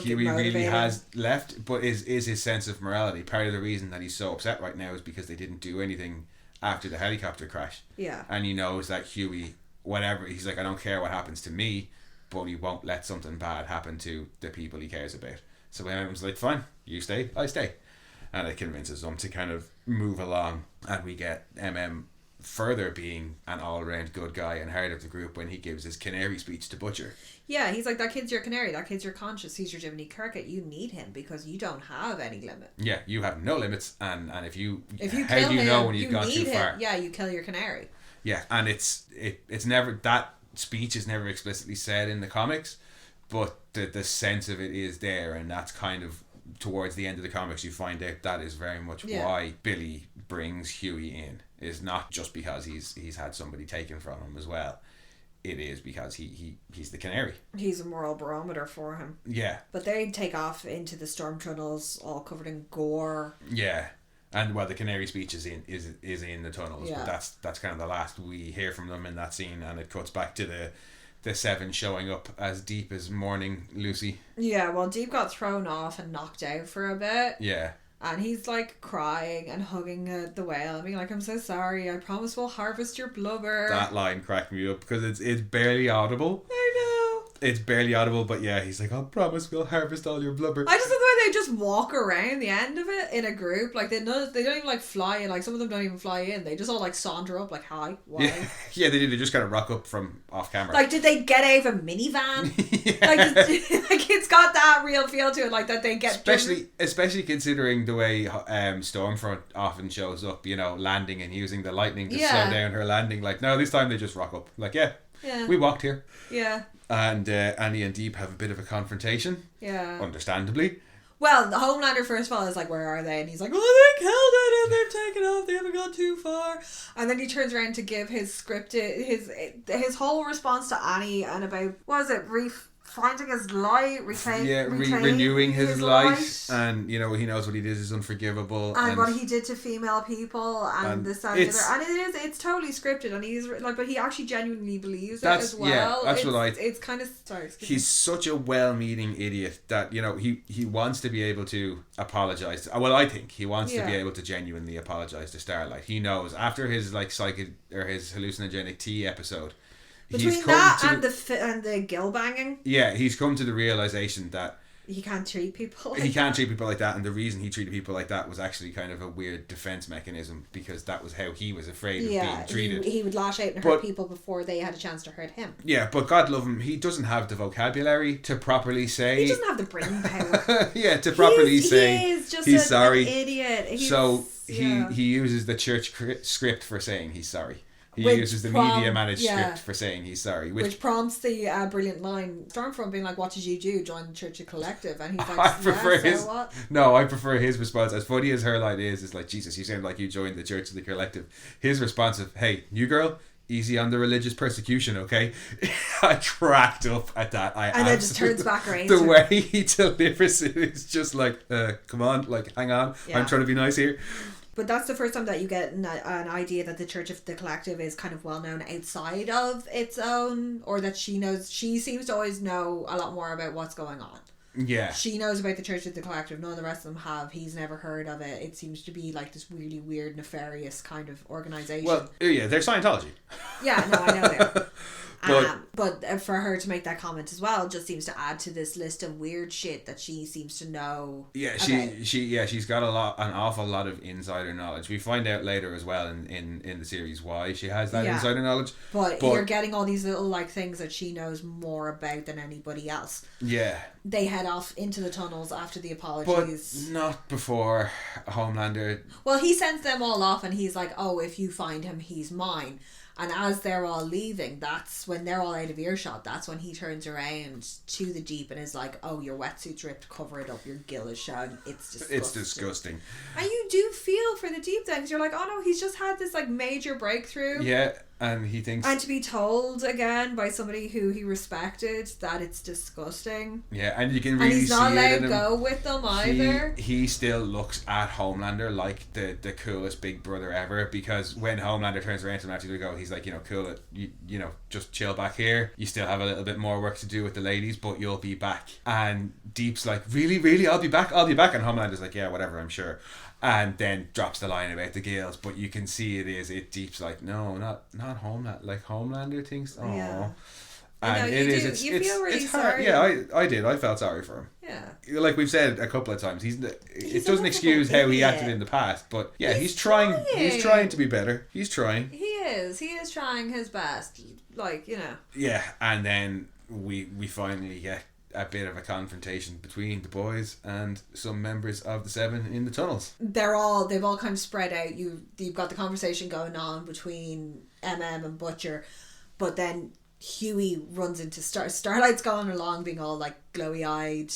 Speaker 1: Huey really has left, but is his sense of morality. Part of the reason that he's so upset right now is because they didn't do anything after the helicopter crash.
Speaker 2: Yeah.
Speaker 1: And he knows that Huey, whatever, he's like, I don't care what happens to me, but he won't let something bad happen to the people he cares about. So MM's like, fine, you stay, I stay. And it convinces them to kind of move along. And we get MM further being an all-round good guy and heart of the group when he gives his canary speech to Butcher.
Speaker 2: Yeah, he's like, that kid's your canary, that kid's your conscience, he's your Jiminy Cricket, you need him because you don't have any limit.
Speaker 1: Yeah, you have no limits, and if you
Speaker 2: how
Speaker 1: do you
Speaker 2: him,
Speaker 1: know when you've gone too far?
Speaker 2: Yeah, you kill your canary.
Speaker 1: Yeah, and it's never, that speech is never explicitly said in the comics, but the sense of it is there, and that's kind of towards the end of the comics you find out that is very much why Billy brings Huey in. Is not just because he's had somebody taken from him as well. It is because he's the canary. He's
Speaker 2: a moral barometer for him.
Speaker 1: Yeah.
Speaker 2: But they take off into the storm tunnels, all covered in gore.
Speaker 1: Yeah. And the canary speech is in the tunnels, but that's kind of the last we hear from them in that scene, and it cuts back to the seven showing up as Deep as mourning Lucy.
Speaker 2: Yeah, well, Deep got thrown off and knocked out for a bit.
Speaker 1: Yeah.
Speaker 2: And he's like crying and hugging the whale and being like, I'm so sorry, I promise we'll harvest your blubber.
Speaker 1: That line cracked me up because it's barely audible.
Speaker 2: I know.
Speaker 1: It's barely audible, but yeah, he's like, I promise we'll harvest all your blubber.
Speaker 2: I just love the way they just walk around the end of it in a group. Like, they don't even like fly in. Like, some of them don't even fly in. They just all like saunter up like, hi, why?
Speaker 1: Yeah, they do. They just kind of rock up from off camera.
Speaker 2: Like, did they get out of a minivan? Yeah. Like, it's got that real feel to it, like that they get...
Speaker 1: Especially considering the way Stormfront often shows up, you know, landing and using the lightning to slow down her landing. Like, no, this time they just rock up. Like, yeah. We walked here.
Speaker 2: Yeah.
Speaker 1: And Annie and Deep have a bit of a confrontation.
Speaker 2: Yeah.
Speaker 1: Understandably.
Speaker 2: Well, the Homelander, first of all, is like, where are they? And he's like, oh, they killed it and they've taken off. They haven't gone too far. And then he turns around to give his script, his whole response to Annie and about, what is it, finding his light,
Speaker 1: renewing his light, and you know he knows what he did is unforgivable,
Speaker 2: and what he did to female people, and this and the other, and it's totally scripted, and he's like, but he actually genuinely believes it as well. Yeah,
Speaker 1: that's what
Speaker 2: it's kind of
Speaker 1: he's such a well-meaning idiot that you know he wants to be able to apologize. Well, I think he wants to be able to genuinely apologize to Starlight. He knows after his like his hallucinogenic tea episode.
Speaker 2: Between that and the gill banging,
Speaker 1: he's come to the realization that
Speaker 2: he can't treat people.
Speaker 1: Can't treat people like that, and the reason he treated people like that was actually kind of a weird defense mechanism because that was how he was afraid of being treated.
Speaker 2: He would lash out and hurt people before they had a chance to hurt him.
Speaker 1: Yeah, but God love him, he doesn't have the vocabulary to properly say.
Speaker 2: He doesn't have the brain power.
Speaker 1: To properly say
Speaker 2: he is just
Speaker 1: he's sorry.
Speaker 2: An idiot.
Speaker 1: He uses the church script for saying he's sorry. He uses the media managed script for saying he's sorry. Which prompts
Speaker 2: the brilliant line, Stormfront being like, what did you do? Join the Church of Collective. And he's like,
Speaker 1: I prefer his response. As funny as her line is like, Jesus, you sound like you joined the Church of the Collective. His response of, hey, you girl, easy on the religious persecution, okay? I cracked up at that.
Speaker 2: And then just turns back around.
Speaker 1: The way he delivers it is just like, come on, like, hang on. I'm trying to be nice here.
Speaker 2: But that's the first time that you get an idea that the Church of the Collective is kind of well known outside of its own, or that she seems to always know a lot more about what's going on.
Speaker 1: Yeah.
Speaker 2: She knows about the Church of the Collective. None of the rest of them have. He's never heard of it. It seems to be like this really weird, nefarious kind of organisation.
Speaker 1: Well, yeah, they're Scientology.
Speaker 2: Yeah, no, I know they are. But for her to make that comment as well just seems to add to this list of weird shit that she seems to know.
Speaker 1: Yeah, she's got an awful lot of insider knowledge. We find out later as well in the series why she has that insider knowledge.
Speaker 2: But you're getting all these little like things that she knows more about than anybody else.
Speaker 1: Yeah.
Speaker 2: They head off into the tunnels after the apologies.
Speaker 1: But not before Homelander.
Speaker 2: Well, he sends them all off and he's like, oh, if you find him, he's mine. And as they're all leaving, that's when they're all out of earshot. That's when he turns around to the Deep and is like, oh, your wetsuit's ripped, cover it up, your gill is showing. It's disgusting. And you do feel for the Deep then, because you're like, oh no, he's just had this like major breakthrough.
Speaker 1: Yeah. And he thinks...
Speaker 2: And to be told again by somebody who he respected that it's disgusting.
Speaker 1: Yeah, and you can really see it.
Speaker 2: And he's not allowed to go with them either.
Speaker 1: He still looks at Homelander like the coolest big brother ever, because when Homelander turns around to him after they go, he's like, cool it, you know, just chill back here. You still have a little bit more work to do with the ladies, but you'll be back. And Deep's like, really? I'll be back? And Homelander's like, yeah, whatever, I'm sure. And then drops the line about the Gales, but you can see it Deep's like, no, not Homelander, like Homelander thinks, oh. Yeah. And
Speaker 2: you feel really sorry.
Speaker 1: Yeah, I did. I felt sorry for him.
Speaker 2: Yeah.
Speaker 1: Like we've said a couple of times, it doesn't excuse how he acted in the past, but yeah, he's trying. He's trying to be better. He's trying.
Speaker 2: He is trying his best. Like,
Speaker 1: Yeah, and then we finally get a bit of a confrontation between the boys and some members of the Seven in the tunnels. They've
Speaker 2: all kind of spread out. You've got the conversation going on between and Butcher, but then Huey runs into Starlight's going along being all like glowy eyed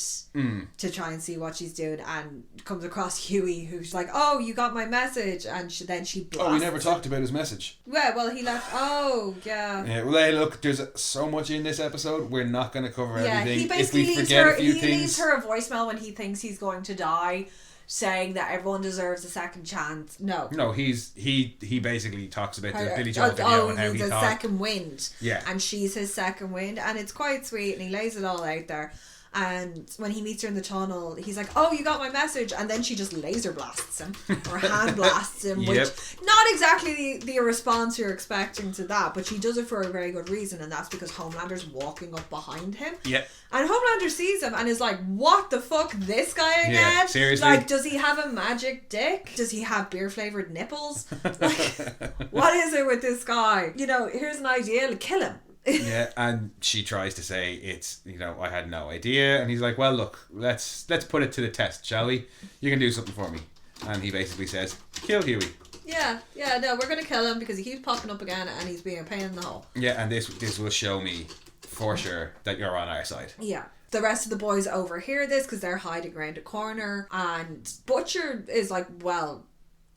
Speaker 2: to try and see what she's doing, and comes across Huey, who's like, oh, you got my message, and then she blasts.
Speaker 1: Oh, we never talked about his message.
Speaker 2: Well, he left. Oh, yeah.
Speaker 1: Yeah. Well, hey, look, there's so much in this episode. We're not going to cover everything.
Speaker 2: He basically leaves her a voicemail when he thinks he's going to die, saying that everyone deserves a second chance. No,
Speaker 1: he basically talks about the Billy Joel video and how he thought
Speaker 2: second wind.
Speaker 1: Yeah,
Speaker 2: and she's his second wind, and it's quite sweet, and he lays it all out there. And when he meets her in the tunnel, he's like, oh, you got my message, and then she just laser blasts him or hand blasts him, which not exactly the response you're expecting to that, but she does it for a very good reason, and that's because Homelander's walking up behind him. And Homelander sees him and is like, what the fuck, this guy again?
Speaker 1: Yeah, seriously?
Speaker 2: Like, does he have a magic dick? Does he have beer-flavoured nipples? Like, what is it with this guy? Here's an idea, kill him.
Speaker 1: Yeah, and she tries to say it's, I had no idea, and he's like, well, look, let's put it to the test, shall we? You can do something for me. And he basically says, kill Huey.
Speaker 2: Yeah, no, we're going to kill him because he keeps popping up again and he's being a pain in the hole.
Speaker 1: Yeah, and this will show me for sure that you're on our side.
Speaker 2: Yeah. The rest of the boys overhear this because they're hiding around a corner, and Butcher is like, well...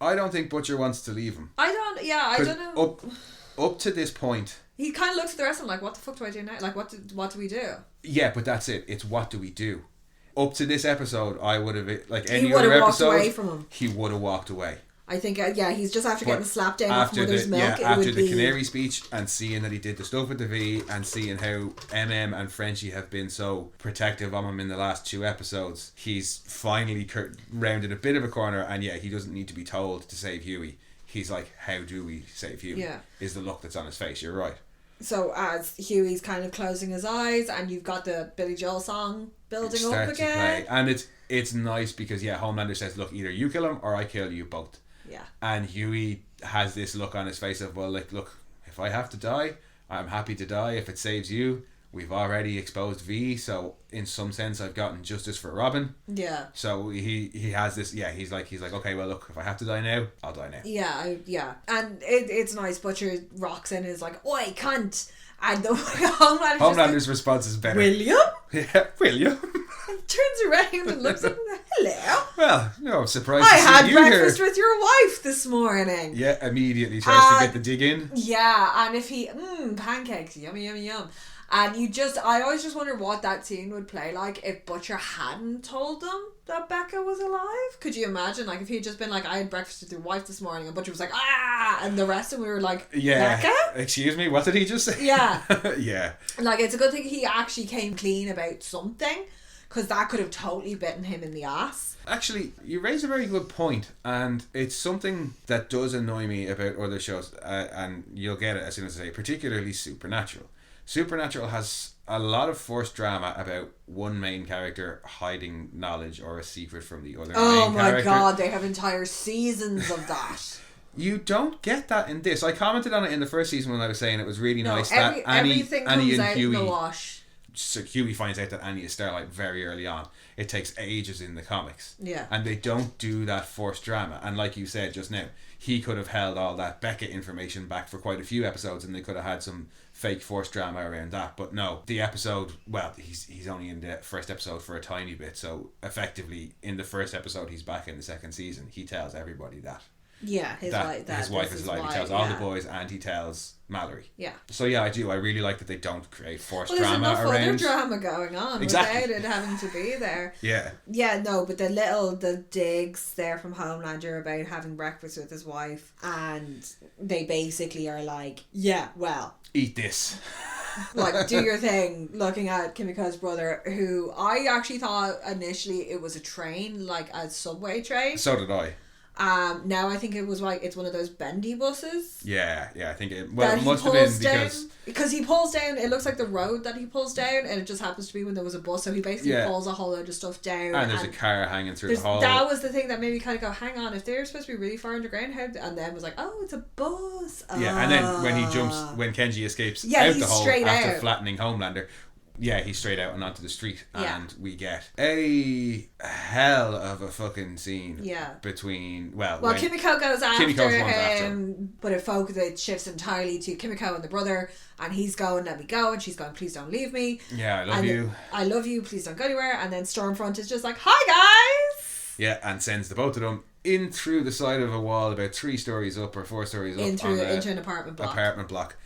Speaker 1: I don't think Butcher wants to leave him.
Speaker 2: I don't know.
Speaker 1: Up to this point...
Speaker 2: He kind of looks at the rest of them like, what the fuck do I do now? Like, what do we do?
Speaker 1: Yeah, but that's it. It's what do we do? Up to this episode, I would have, like any other episode,
Speaker 2: walked away from him.
Speaker 1: He would have walked away.
Speaker 2: I think, he's just after getting slapped down off Mother's Milk.
Speaker 1: Yeah, after the Canary speech and seeing that he did the stuff with the V and seeing how and Frenchie have been so protective of him in the last 2 episodes, he's finally rounded a bit of a corner, and he doesn't need to be told to save Huey. He's like, how do we save Huey?
Speaker 2: Yeah.
Speaker 1: Is the look that's on his face. You're right.
Speaker 2: So as Huey's kind of closing his eyes, and you've got the Billy Joel song building up again.
Speaker 1: And it's nice because, Homelander says, look, either you kill him or I kill you both.
Speaker 2: Yeah.
Speaker 1: And Huey has this look on his face of, well, like, look, if I have to die, I'm happy to die. If it saves you, we've already exposed V, so in some sense I've gotten justice for Robin.
Speaker 2: Yeah.
Speaker 1: So he has this, he's like, okay, well, look, if I have to die now, I'll die now.
Speaker 2: Yeah. And it's nice. Butcher rocks in and is like, oi, cunt. And the Homelander's
Speaker 1: response is better.
Speaker 2: William?
Speaker 1: Yeah, William.
Speaker 2: Turns around and looks at him. Hello.
Speaker 1: Well, no, I'm surprised
Speaker 2: I
Speaker 1: to see
Speaker 2: had
Speaker 1: you
Speaker 2: breakfast
Speaker 1: here.
Speaker 2: with your wife this morning.
Speaker 1: Yeah, immediately tries to get the dig in.
Speaker 2: Yeah, and if he pancakes, yummy, yummy, yum. And I always just wonder what that scene would play like if Butcher hadn't told them that Becca was alive. Could you imagine, like, if he had just been like, I had breakfast with your wife this morning, and Butcher was like, and the rest of them we were like, Becca?
Speaker 1: Excuse me, what did he just say?
Speaker 2: Yeah.
Speaker 1: Yeah.
Speaker 2: Like, it's a good thing he actually came clean about something, because that could have totally bitten him in the ass.
Speaker 1: Actually, you raise a very good point, and it's something that does annoy me about other shows, and you'll get it as soon as I say, particularly Supernatural. Supernatural has a lot of forced drama about one main character hiding knowledge or a secret from the other main character. Oh my
Speaker 2: god, they have entire seasons of that.
Speaker 1: You don't get that in this. I commented on it in the first season when I was saying it was really nice that Annie and Huey...
Speaker 2: in the wash.
Speaker 1: So Huey finds out that Annie is Starlight very early on. It takes ages in the comics.
Speaker 2: Yeah.
Speaker 1: And they don't do that forced drama. And like you said just now, he could have held all that Becca information back for quite a few episodes, and they could have had some fake forced drama around that. But no, the episode, well, he's only in the first episode for a tiny bit, so effectively in the first episode he's back in the second season. He tells everybody that.
Speaker 2: Yeah, his
Speaker 1: wife is alive. He tells all the boys and he tells Mallory.
Speaker 2: Yeah.
Speaker 1: So yeah, I do. I really like that they don't create forced
Speaker 2: drama
Speaker 1: drama around.
Speaker 2: There's enough other drama going on without it having to be there.
Speaker 1: Yeah.
Speaker 2: Yeah, no, but the digs there from Homelander about having breakfast with his wife, and they basically are like, yeah, well,
Speaker 1: eat this.
Speaker 2: Like, do your thing, looking at Kimiko's brother, who I actually thought initially it was a train, like a subway train.
Speaker 1: So did I.
Speaker 2: Now I think it was like it's one of those bendy buses.
Speaker 1: Yeah, I think it. Well, it must have been
Speaker 2: because he pulls down. It looks like the road that he pulls down, and it just happens to be when there was a bus. So he basically pulls a whole load of stuff down.
Speaker 1: And there's a car hanging through the hall.
Speaker 2: That was the thing that made me kind of go, "Hang on, if they're supposed to be really far underground, how?" And then was like, "Oh, it's a bus."
Speaker 1: Yeah, and then when Kenji escapes out the hole after flattening Homelander. Yeah, he's straight out and onto the street, and we get a hell of a fucking scene. Yeah. Between
Speaker 2: Kimiko goes after him, but it shifts entirely to Kimiko and the brother, and he's going, "Let me go," and she's going, "Please don't leave me."
Speaker 1: Yeah, I love you.
Speaker 2: Please don't go anywhere. And then Stormfront is just like, "Hi guys."
Speaker 1: Yeah, and sends the both of them in through the side of a wall, about 3 stories up or 4 stories up,
Speaker 2: into an apartment block.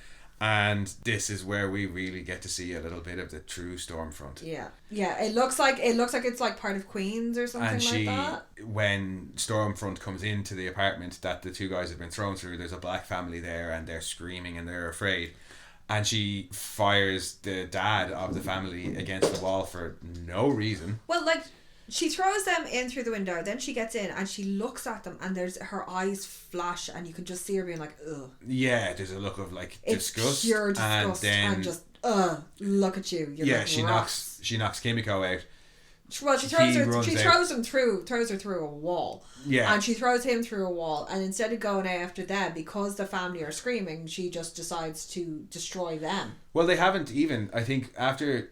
Speaker 1: And this is where we really get to see a little bit of the true Stormfront.
Speaker 2: Yeah. It looks like it's like part of Queens or something like that.
Speaker 1: When Stormfront comes into the apartment that the 2 guys have been thrown through, there's a black family there and they're screaming and they're afraid. And she fires the dad of the family against the wall for no reason.
Speaker 2: Well, like, she throws them in through the window, then she gets in and she looks at them and her eyes flash and you can just see her being like, ugh.
Speaker 1: Yeah, there's a look of like disgust.
Speaker 2: Pure disgust and just, look at you.
Speaker 1: You're she knocks Kimiko out.
Speaker 2: Well, she throws her through a wall.
Speaker 1: Yeah.
Speaker 2: And she throws him through a wall, and instead of going after them, because the family are screaming, she just decides to destroy them.
Speaker 1: Well, they haven't even, I think, after...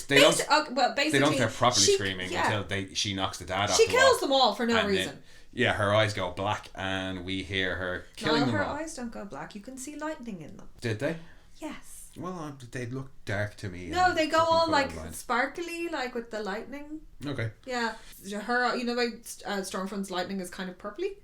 Speaker 1: they don't start properly screaming until she knocks the dad off the wall.
Speaker 2: She kills them all for no reason.
Speaker 1: Then, her eyes go black and we hear her killing them all.
Speaker 2: Her eyes don't go black. You can see lightning in them.
Speaker 1: Did they?
Speaker 2: Yes.
Speaker 1: Well, they look dark to me.
Speaker 2: No, they go all like sparkly, like with the lightning.
Speaker 1: Okay.
Speaker 2: Yeah. Her, Stormfront's lightning is kind of purpley.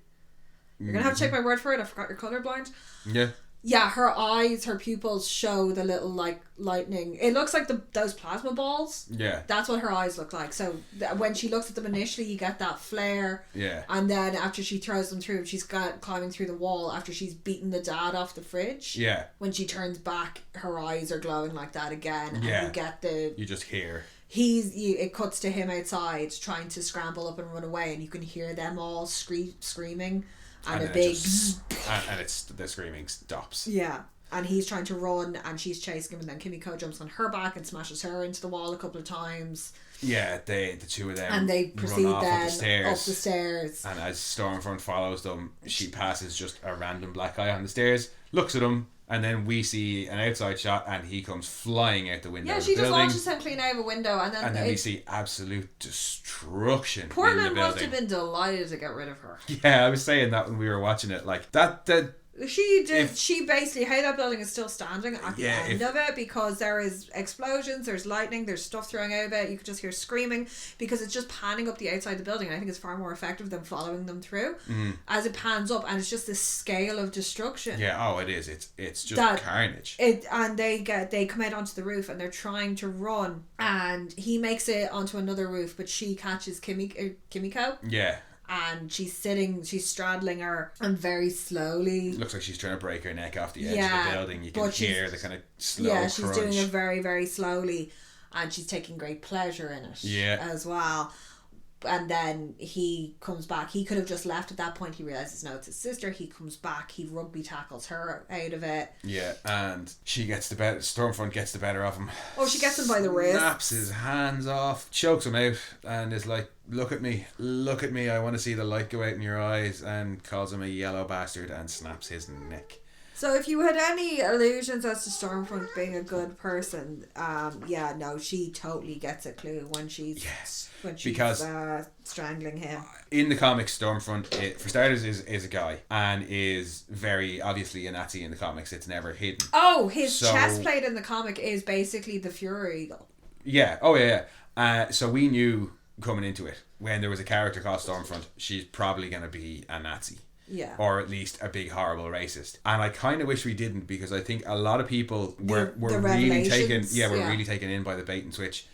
Speaker 2: You're going to have to take my word for it. I forgot you're colourblind.
Speaker 1: Yeah.
Speaker 2: Yeah, her eyes, her pupils show the little like lightning. It looks like those plasma balls.
Speaker 1: Yeah.
Speaker 2: That's what her eyes look like. So when she looks at them initially, you get that flare.
Speaker 1: Yeah.
Speaker 2: And then after she throws them through, she's climbing through the wall after she's beaten the dad off the fridge.
Speaker 1: Yeah.
Speaker 2: When she turns back, her eyes are glowing like that again.
Speaker 1: Yeah.
Speaker 2: And you get
Speaker 1: you just hear.
Speaker 2: It cuts to him outside trying to scramble up and run away, and you can hear them all screaming. And a big...
Speaker 1: and the screaming stops.
Speaker 2: Yeah. And he's trying to run and she's chasing him, and then Kimiko jumps on her back and smashes her into the wall a couple of times.
Speaker 1: Yeah, the 2 of them
Speaker 2: and they proceed
Speaker 1: run off
Speaker 2: then
Speaker 1: up the stairs. And as Stormfront follows them, she passes just a random black eye on the stairs, looks at him, and then we see an outside shot and he comes flying out the window.
Speaker 2: Yeah, she just launches him clean out of a window, and then
Speaker 1: we see absolute destruction.
Speaker 2: Portland must have been delighted to get rid of her.
Speaker 1: Yeah, I was saying that when we were watching it, like that
Speaker 2: She basically, how that building is still standing at the end of it, because there is explosions, there's lightning, there's stuff throwing out of it, you could just hear screaming, because it's just panning up the outside of the building, and I think it's far more effective than following them through as it pans up, and it's just this scale of destruction.
Speaker 1: Yeah, it is. It's just carnage.
Speaker 2: And they come out onto the roof and they're trying to run, and he makes it onto another roof, but she catches Kimiko.
Speaker 1: Yeah.
Speaker 2: And she's straddling her, and very slowly.
Speaker 1: Looks like she's trying to break her neck off the edge of the building. You can hear the kind of slow crunch.
Speaker 2: She's doing it very, very slowly, and she's taking great pleasure in it as well. And then he comes back. He could have just left at that point. He realizes, no, it's his sister. He comes back. He rugby tackles her out of it.
Speaker 1: Yeah, and she gets the better. Stormfront gets the better of him.
Speaker 2: Oh, she gets him by the wrist.
Speaker 1: Snaps his hands off, chokes him out, and is like, look at me, I want to see the light go out in your eyes, and calls him a yellow bastard and snaps his neck.
Speaker 2: So if you had any illusions as to Stormfront being a good person, she totally gets a clue when she's strangling him.
Speaker 1: In the comics, Stormfront, for starters, is a guy, and is very obviously a Nazi in the comics. It's never hidden.
Speaker 2: Oh, his chest plate in the comic is basically the Fuhrer eagle.
Speaker 1: Yeah. Oh yeah. So we knew coming into it, when there was a character called Stormfront, she's probably going to be a Nazi.
Speaker 2: Yeah.
Speaker 1: Or at least a big horrible racist. And I kind of wish we didn't, because I think a lot of people were really taken really taken in by the bait and switch.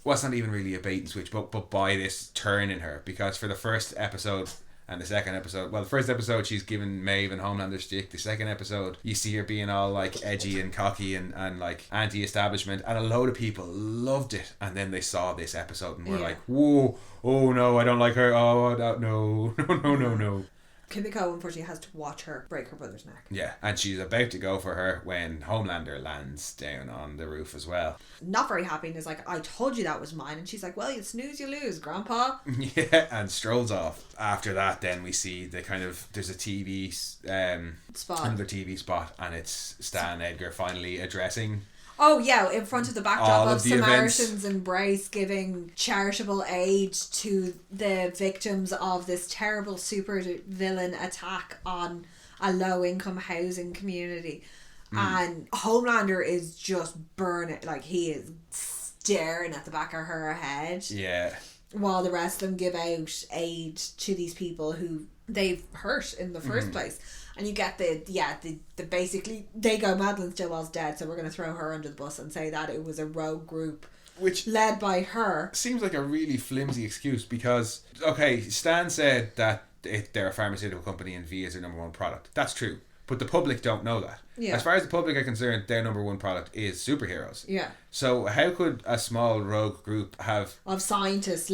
Speaker 1: Well, it's not even really a bait and switch, but by this turn in her, because for the first episode and the second episode, well, the first episode she's giving Maeve and Homelander stick. The second episode you see her being all like edgy and cocky and like anti-establishment, and a load of people loved it, and then they saw this episode and were like, whoa, oh no, I don't like her, oh no.
Speaker 2: Kimiko unfortunately has to watch her break her brother's neck.
Speaker 1: Yeah, and she's about to go for her when Homelander lands down on the roof as well.
Speaker 2: Not very happy, and is like, I told you that was mine. And she's like, well, you snooze, you lose, Grandpa.
Speaker 1: Yeah, and strolls off. After that, then we see the kind of, there's a TV spot. Another TV spot, and it's Stan Edgar finally addressing...
Speaker 2: Oh yeah, in front of the backdrop of Samaritans
Speaker 1: events.
Speaker 2: Embrace, giving charitable aid to the victims of this terrible super villain attack on a low income housing community. And Homelander is just burning, like he is staring at the back of her head.
Speaker 1: Yeah.
Speaker 2: While the rest of them give out aid to these people who they've hurt in the first place. And you get the basically, they go, Madeline Stillwell's dead, so we're going to throw her under the bus and say that it was a rogue group which led by her.
Speaker 1: Seems like a really flimsy excuse, because, okay, Stan said that they're a pharmaceutical company and V is their number one product. That's true. But the public don't know that.
Speaker 2: Yeah.
Speaker 1: As far as the public are concerned, their number one product is superheroes.
Speaker 2: Yeah.
Speaker 1: So how could a small rogue group
Speaker 2: of scientists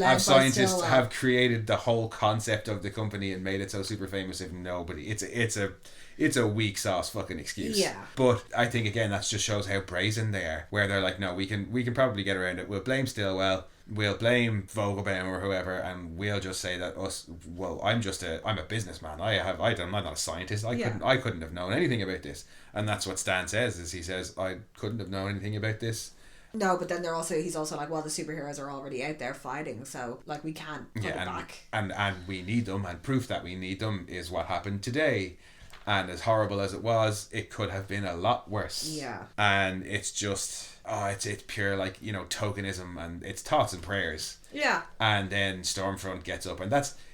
Speaker 1: have created the whole concept of the company and made it so super famous if nobody... It's a weak sauce fucking excuse.
Speaker 2: Yeah.
Speaker 1: But I think, again, that just shows how brazen they are, where they're like, no, we can probably get around it. We'll blame Stillwell. We'll blame Vogelbaum or whoever, and we'll just say that I'm a businessman. I'm not a scientist. I couldn't have known anything about this. And that's what Stan says, is he says, I couldn't have known anything about this.
Speaker 2: No, but then he's also like, well, the superheroes are already out there fighting, so like we can't put it back.
Speaker 1: And we need them, and proof that we need them is what happened today. And as horrible as it was, it could have been a lot worse.
Speaker 2: Yeah.
Speaker 1: And it's just, it's pure, like, you know, tokenism, and it's thoughts and prayers.
Speaker 2: Yeah.
Speaker 1: And then Stormfront gets up, and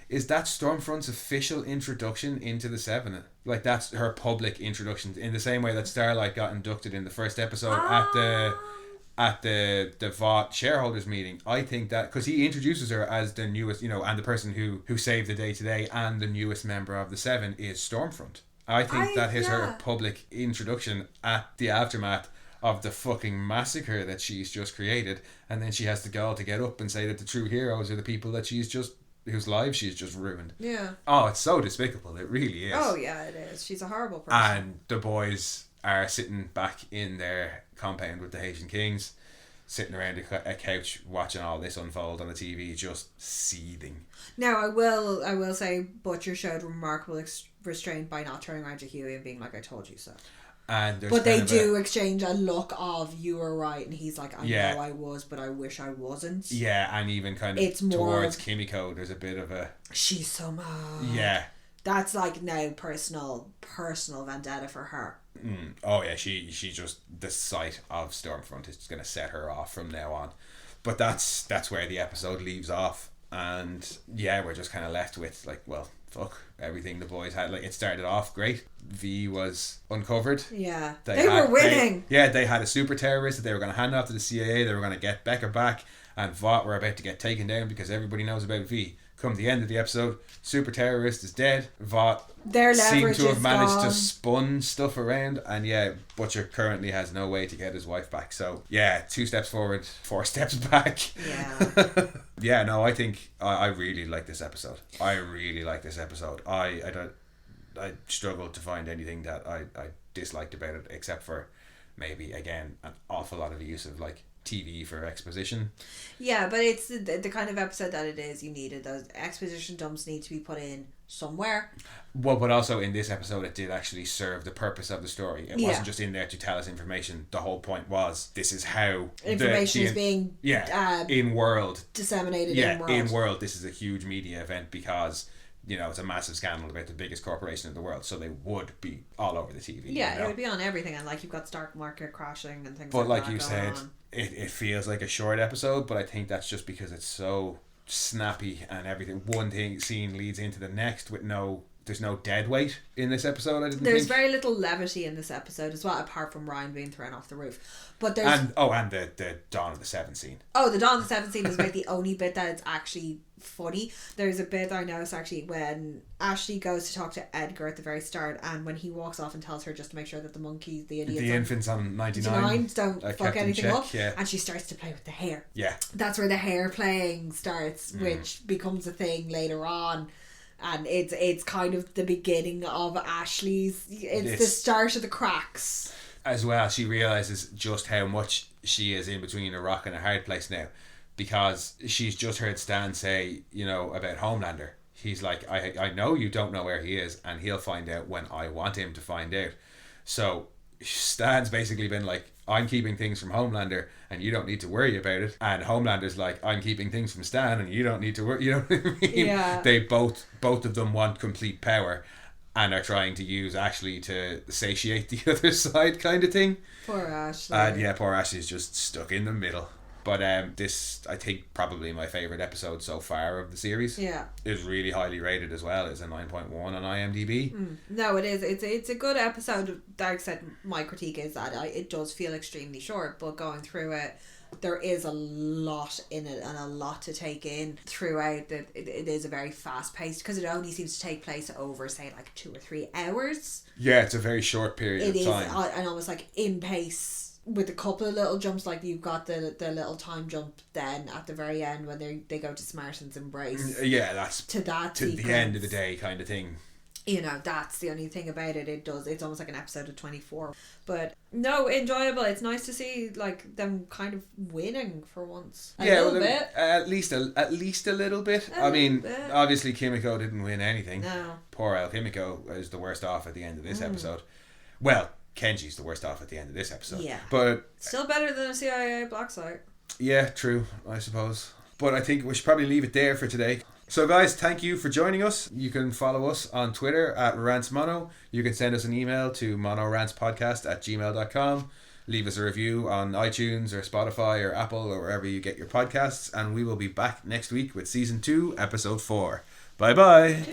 Speaker 1: is that Stormfront's official introduction into the Seven? Like, that's her public introduction, in the same way that Starlight got inducted in the first episode at the Vought shareholders meeting. I think that, because he introduces her as the newest, you know, and the person who saved the day today, and the newest member of the Seven is Stormfront. I think that is her public introduction at the aftermath of the fucking massacre that she's just created, and then she has the gall to get up and say that the true heroes are the people that whose lives she's just ruined.
Speaker 2: Yeah.
Speaker 1: Oh, it's so despicable. It really is.
Speaker 2: Oh yeah, it is. She's a horrible person.
Speaker 1: And the boys are sitting back in their compound with the Haitian Kings, sitting around a couch watching all this unfold on the TV, just seething.
Speaker 2: Now, I will say Butcher showed remarkable restraint by not turning around to Huey and being like, I told you so. But they do exchange a look of, you were right, and he's like, I know I was, but I wish I wasn't.
Speaker 1: Yeah, and even kind of towards Kimiko, there's a bit of a...
Speaker 2: She's so mad.
Speaker 1: Yeah.
Speaker 2: That's like now personal vendetta for her.
Speaker 1: Oh yeah, she just, the sight of Stormfront is going to set her off from now on. But that's where the episode leaves off, and yeah, we're just kind of left with like, well, fuck, everything the boys had. Like, it started off great. V was uncovered.
Speaker 2: Yeah, they were winning.
Speaker 1: They had a super terrorist that they were going to hand off to the CIA. They were going to get Becca back, and Vought were about to get taken down because everybody knows about V. Come the end of the episode, super terrorist is dead. Vought seem to have managed to spun stuff around, and yeah, Butcher currently has no way to get his wife back. So yeah, 2 steps forward, 4 steps back.
Speaker 2: Yeah.
Speaker 1: Yeah, no, I think I really like this episode. I struggled to find anything that I disliked about it, except for maybe, again, an awful lot of the use of like TV for exposition.
Speaker 2: Yeah, but it's the kind of episode that it is. You needed those exposition dumps need to be put in somewhere.
Speaker 1: Well, but also in this episode, it did actually serve the purpose of the story. It wasn't just in there to tell us information. The whole point was, this is how
Speaker 2: information is being
Speaker 1: in world
Speaker 2: disseminated.
Speaker 1: In world, this is a huge media event because, you know, it's a massive scandal about the biggest corporation in the world, so they would be all over the TV.
Speaker 2: Yeah, it would be on everything, and like you've got stock market crashing and things.
Speaker 1: But
Speaker 2: like
Speaker 1: you
Speaker 2: that
Speaker 1: said,
Speaker 2: on.
Speaker 1: it feels like a short episode, but I think that's just because it's so snappy and everything. One scene leads into the next with no there's no dead weight in this episode. I didn't
Speaker 2: There's
Speaker 1: think.
Speaker 2: very little levity in this episode as well, apart from Ryan being thrown off the roof. But there's
Speaker 1: and the Dawn of the Seven scene.
Speaker 2: Oh, the Dawn of the Seven scene is about the only bit that it's actually funny. There's a bit that I noticed actually when Ashley goes to talk to Edgar at the very start, and when he walks off and tells her just to make sure that the monkeys, the idiots,
Speaker 1: the infants on 99
Speaker 2: don't fuck anything
Speaker 1: check,
Speaker 2: up,
Speaker 1: yeah.
Speaker 2: and she starts to play with the hair.
Speaker 1: Yeah,
Speaker 2: that's where the hair playing starts, which becomes a thing later on. And it's kind of the beginning of Ashley's. It's the start of the cracks.
Speaker 1: As well, she realises just how much she is in between a rock and a hard place now, because she's just heard Stan say, you know, about Homelander. He's like, I know you don't know where he is, and he'll find out when I want him to find out. So Stan's basically been like, I'm keeping things from Homelander and you don't need to worry about it. And Homelander's like, I'm keeping things from Stan and you don't need to worry. You know what I mean?
Speaker 2: Yeah.
Speaker 1: They both of them want complete power and are trying to use Ashley to satiate the other side, kind of thing.
Speaker 2: Poor Ashley.
Speaker 1: And yeah, poor Ashley's just stuck in the middle. But this, I think, probably my favourite episode so far of the series.
Speaker 2: Yeah.
Speaker 1: Is really highly rated as well. It's a 9.1 on IMDb.
Speaker 2: No, it is. It's a good episode. Like I said, my critique is that it does feel extremely short, but going through it, there is a lot in it and a lot to take in throughout. That it is a very fast paced, because it only seems to take place over, say, like 2 or 3 hours.
Speaker 1: Yeah, it's a very short period of time.
Speaker 2: It is, and almost like in pace, with a couple of little jumps. Like you've got the little time jump then at the very end when they go to Smarten's embrace.
Speaker 1: Yeah, that's
Speaker 2: to that
Speaker 1: to
Speaker 2: sequence.
Speaker 1: The end of the day kind of thing.
Speaker 2: You know, that's the only thing about it. It's almost like an episode of 24. But no, enjoyable. It's nice to see like them kind of winning for once. A little bit.
Speaker 1: At least a little bit. I mean, obviously Kimiko didn't win anything.
Speaker 2: No.
Speaker 1: Poor El Kimiko is the worst off at the end of this episode. Well, Kenji's the worst off at the end of this episode.
Speaker 2: Yeah.
Speaker 1: But
Speaker 2: still better than a CIA black site.
Speaker 1: Yeah, true, I suppose. But I think we should probably leave it there for today. So guys, thank you for joining us. You can follow us on Twitter at rantsmono. You can send us an email to monorantspodcast@gmail.com. Leave us a review on iTunes or Spotify or Apple or wherever you get your podcasts. And we will be back next week with Season 2, Episode 4. Bye bye.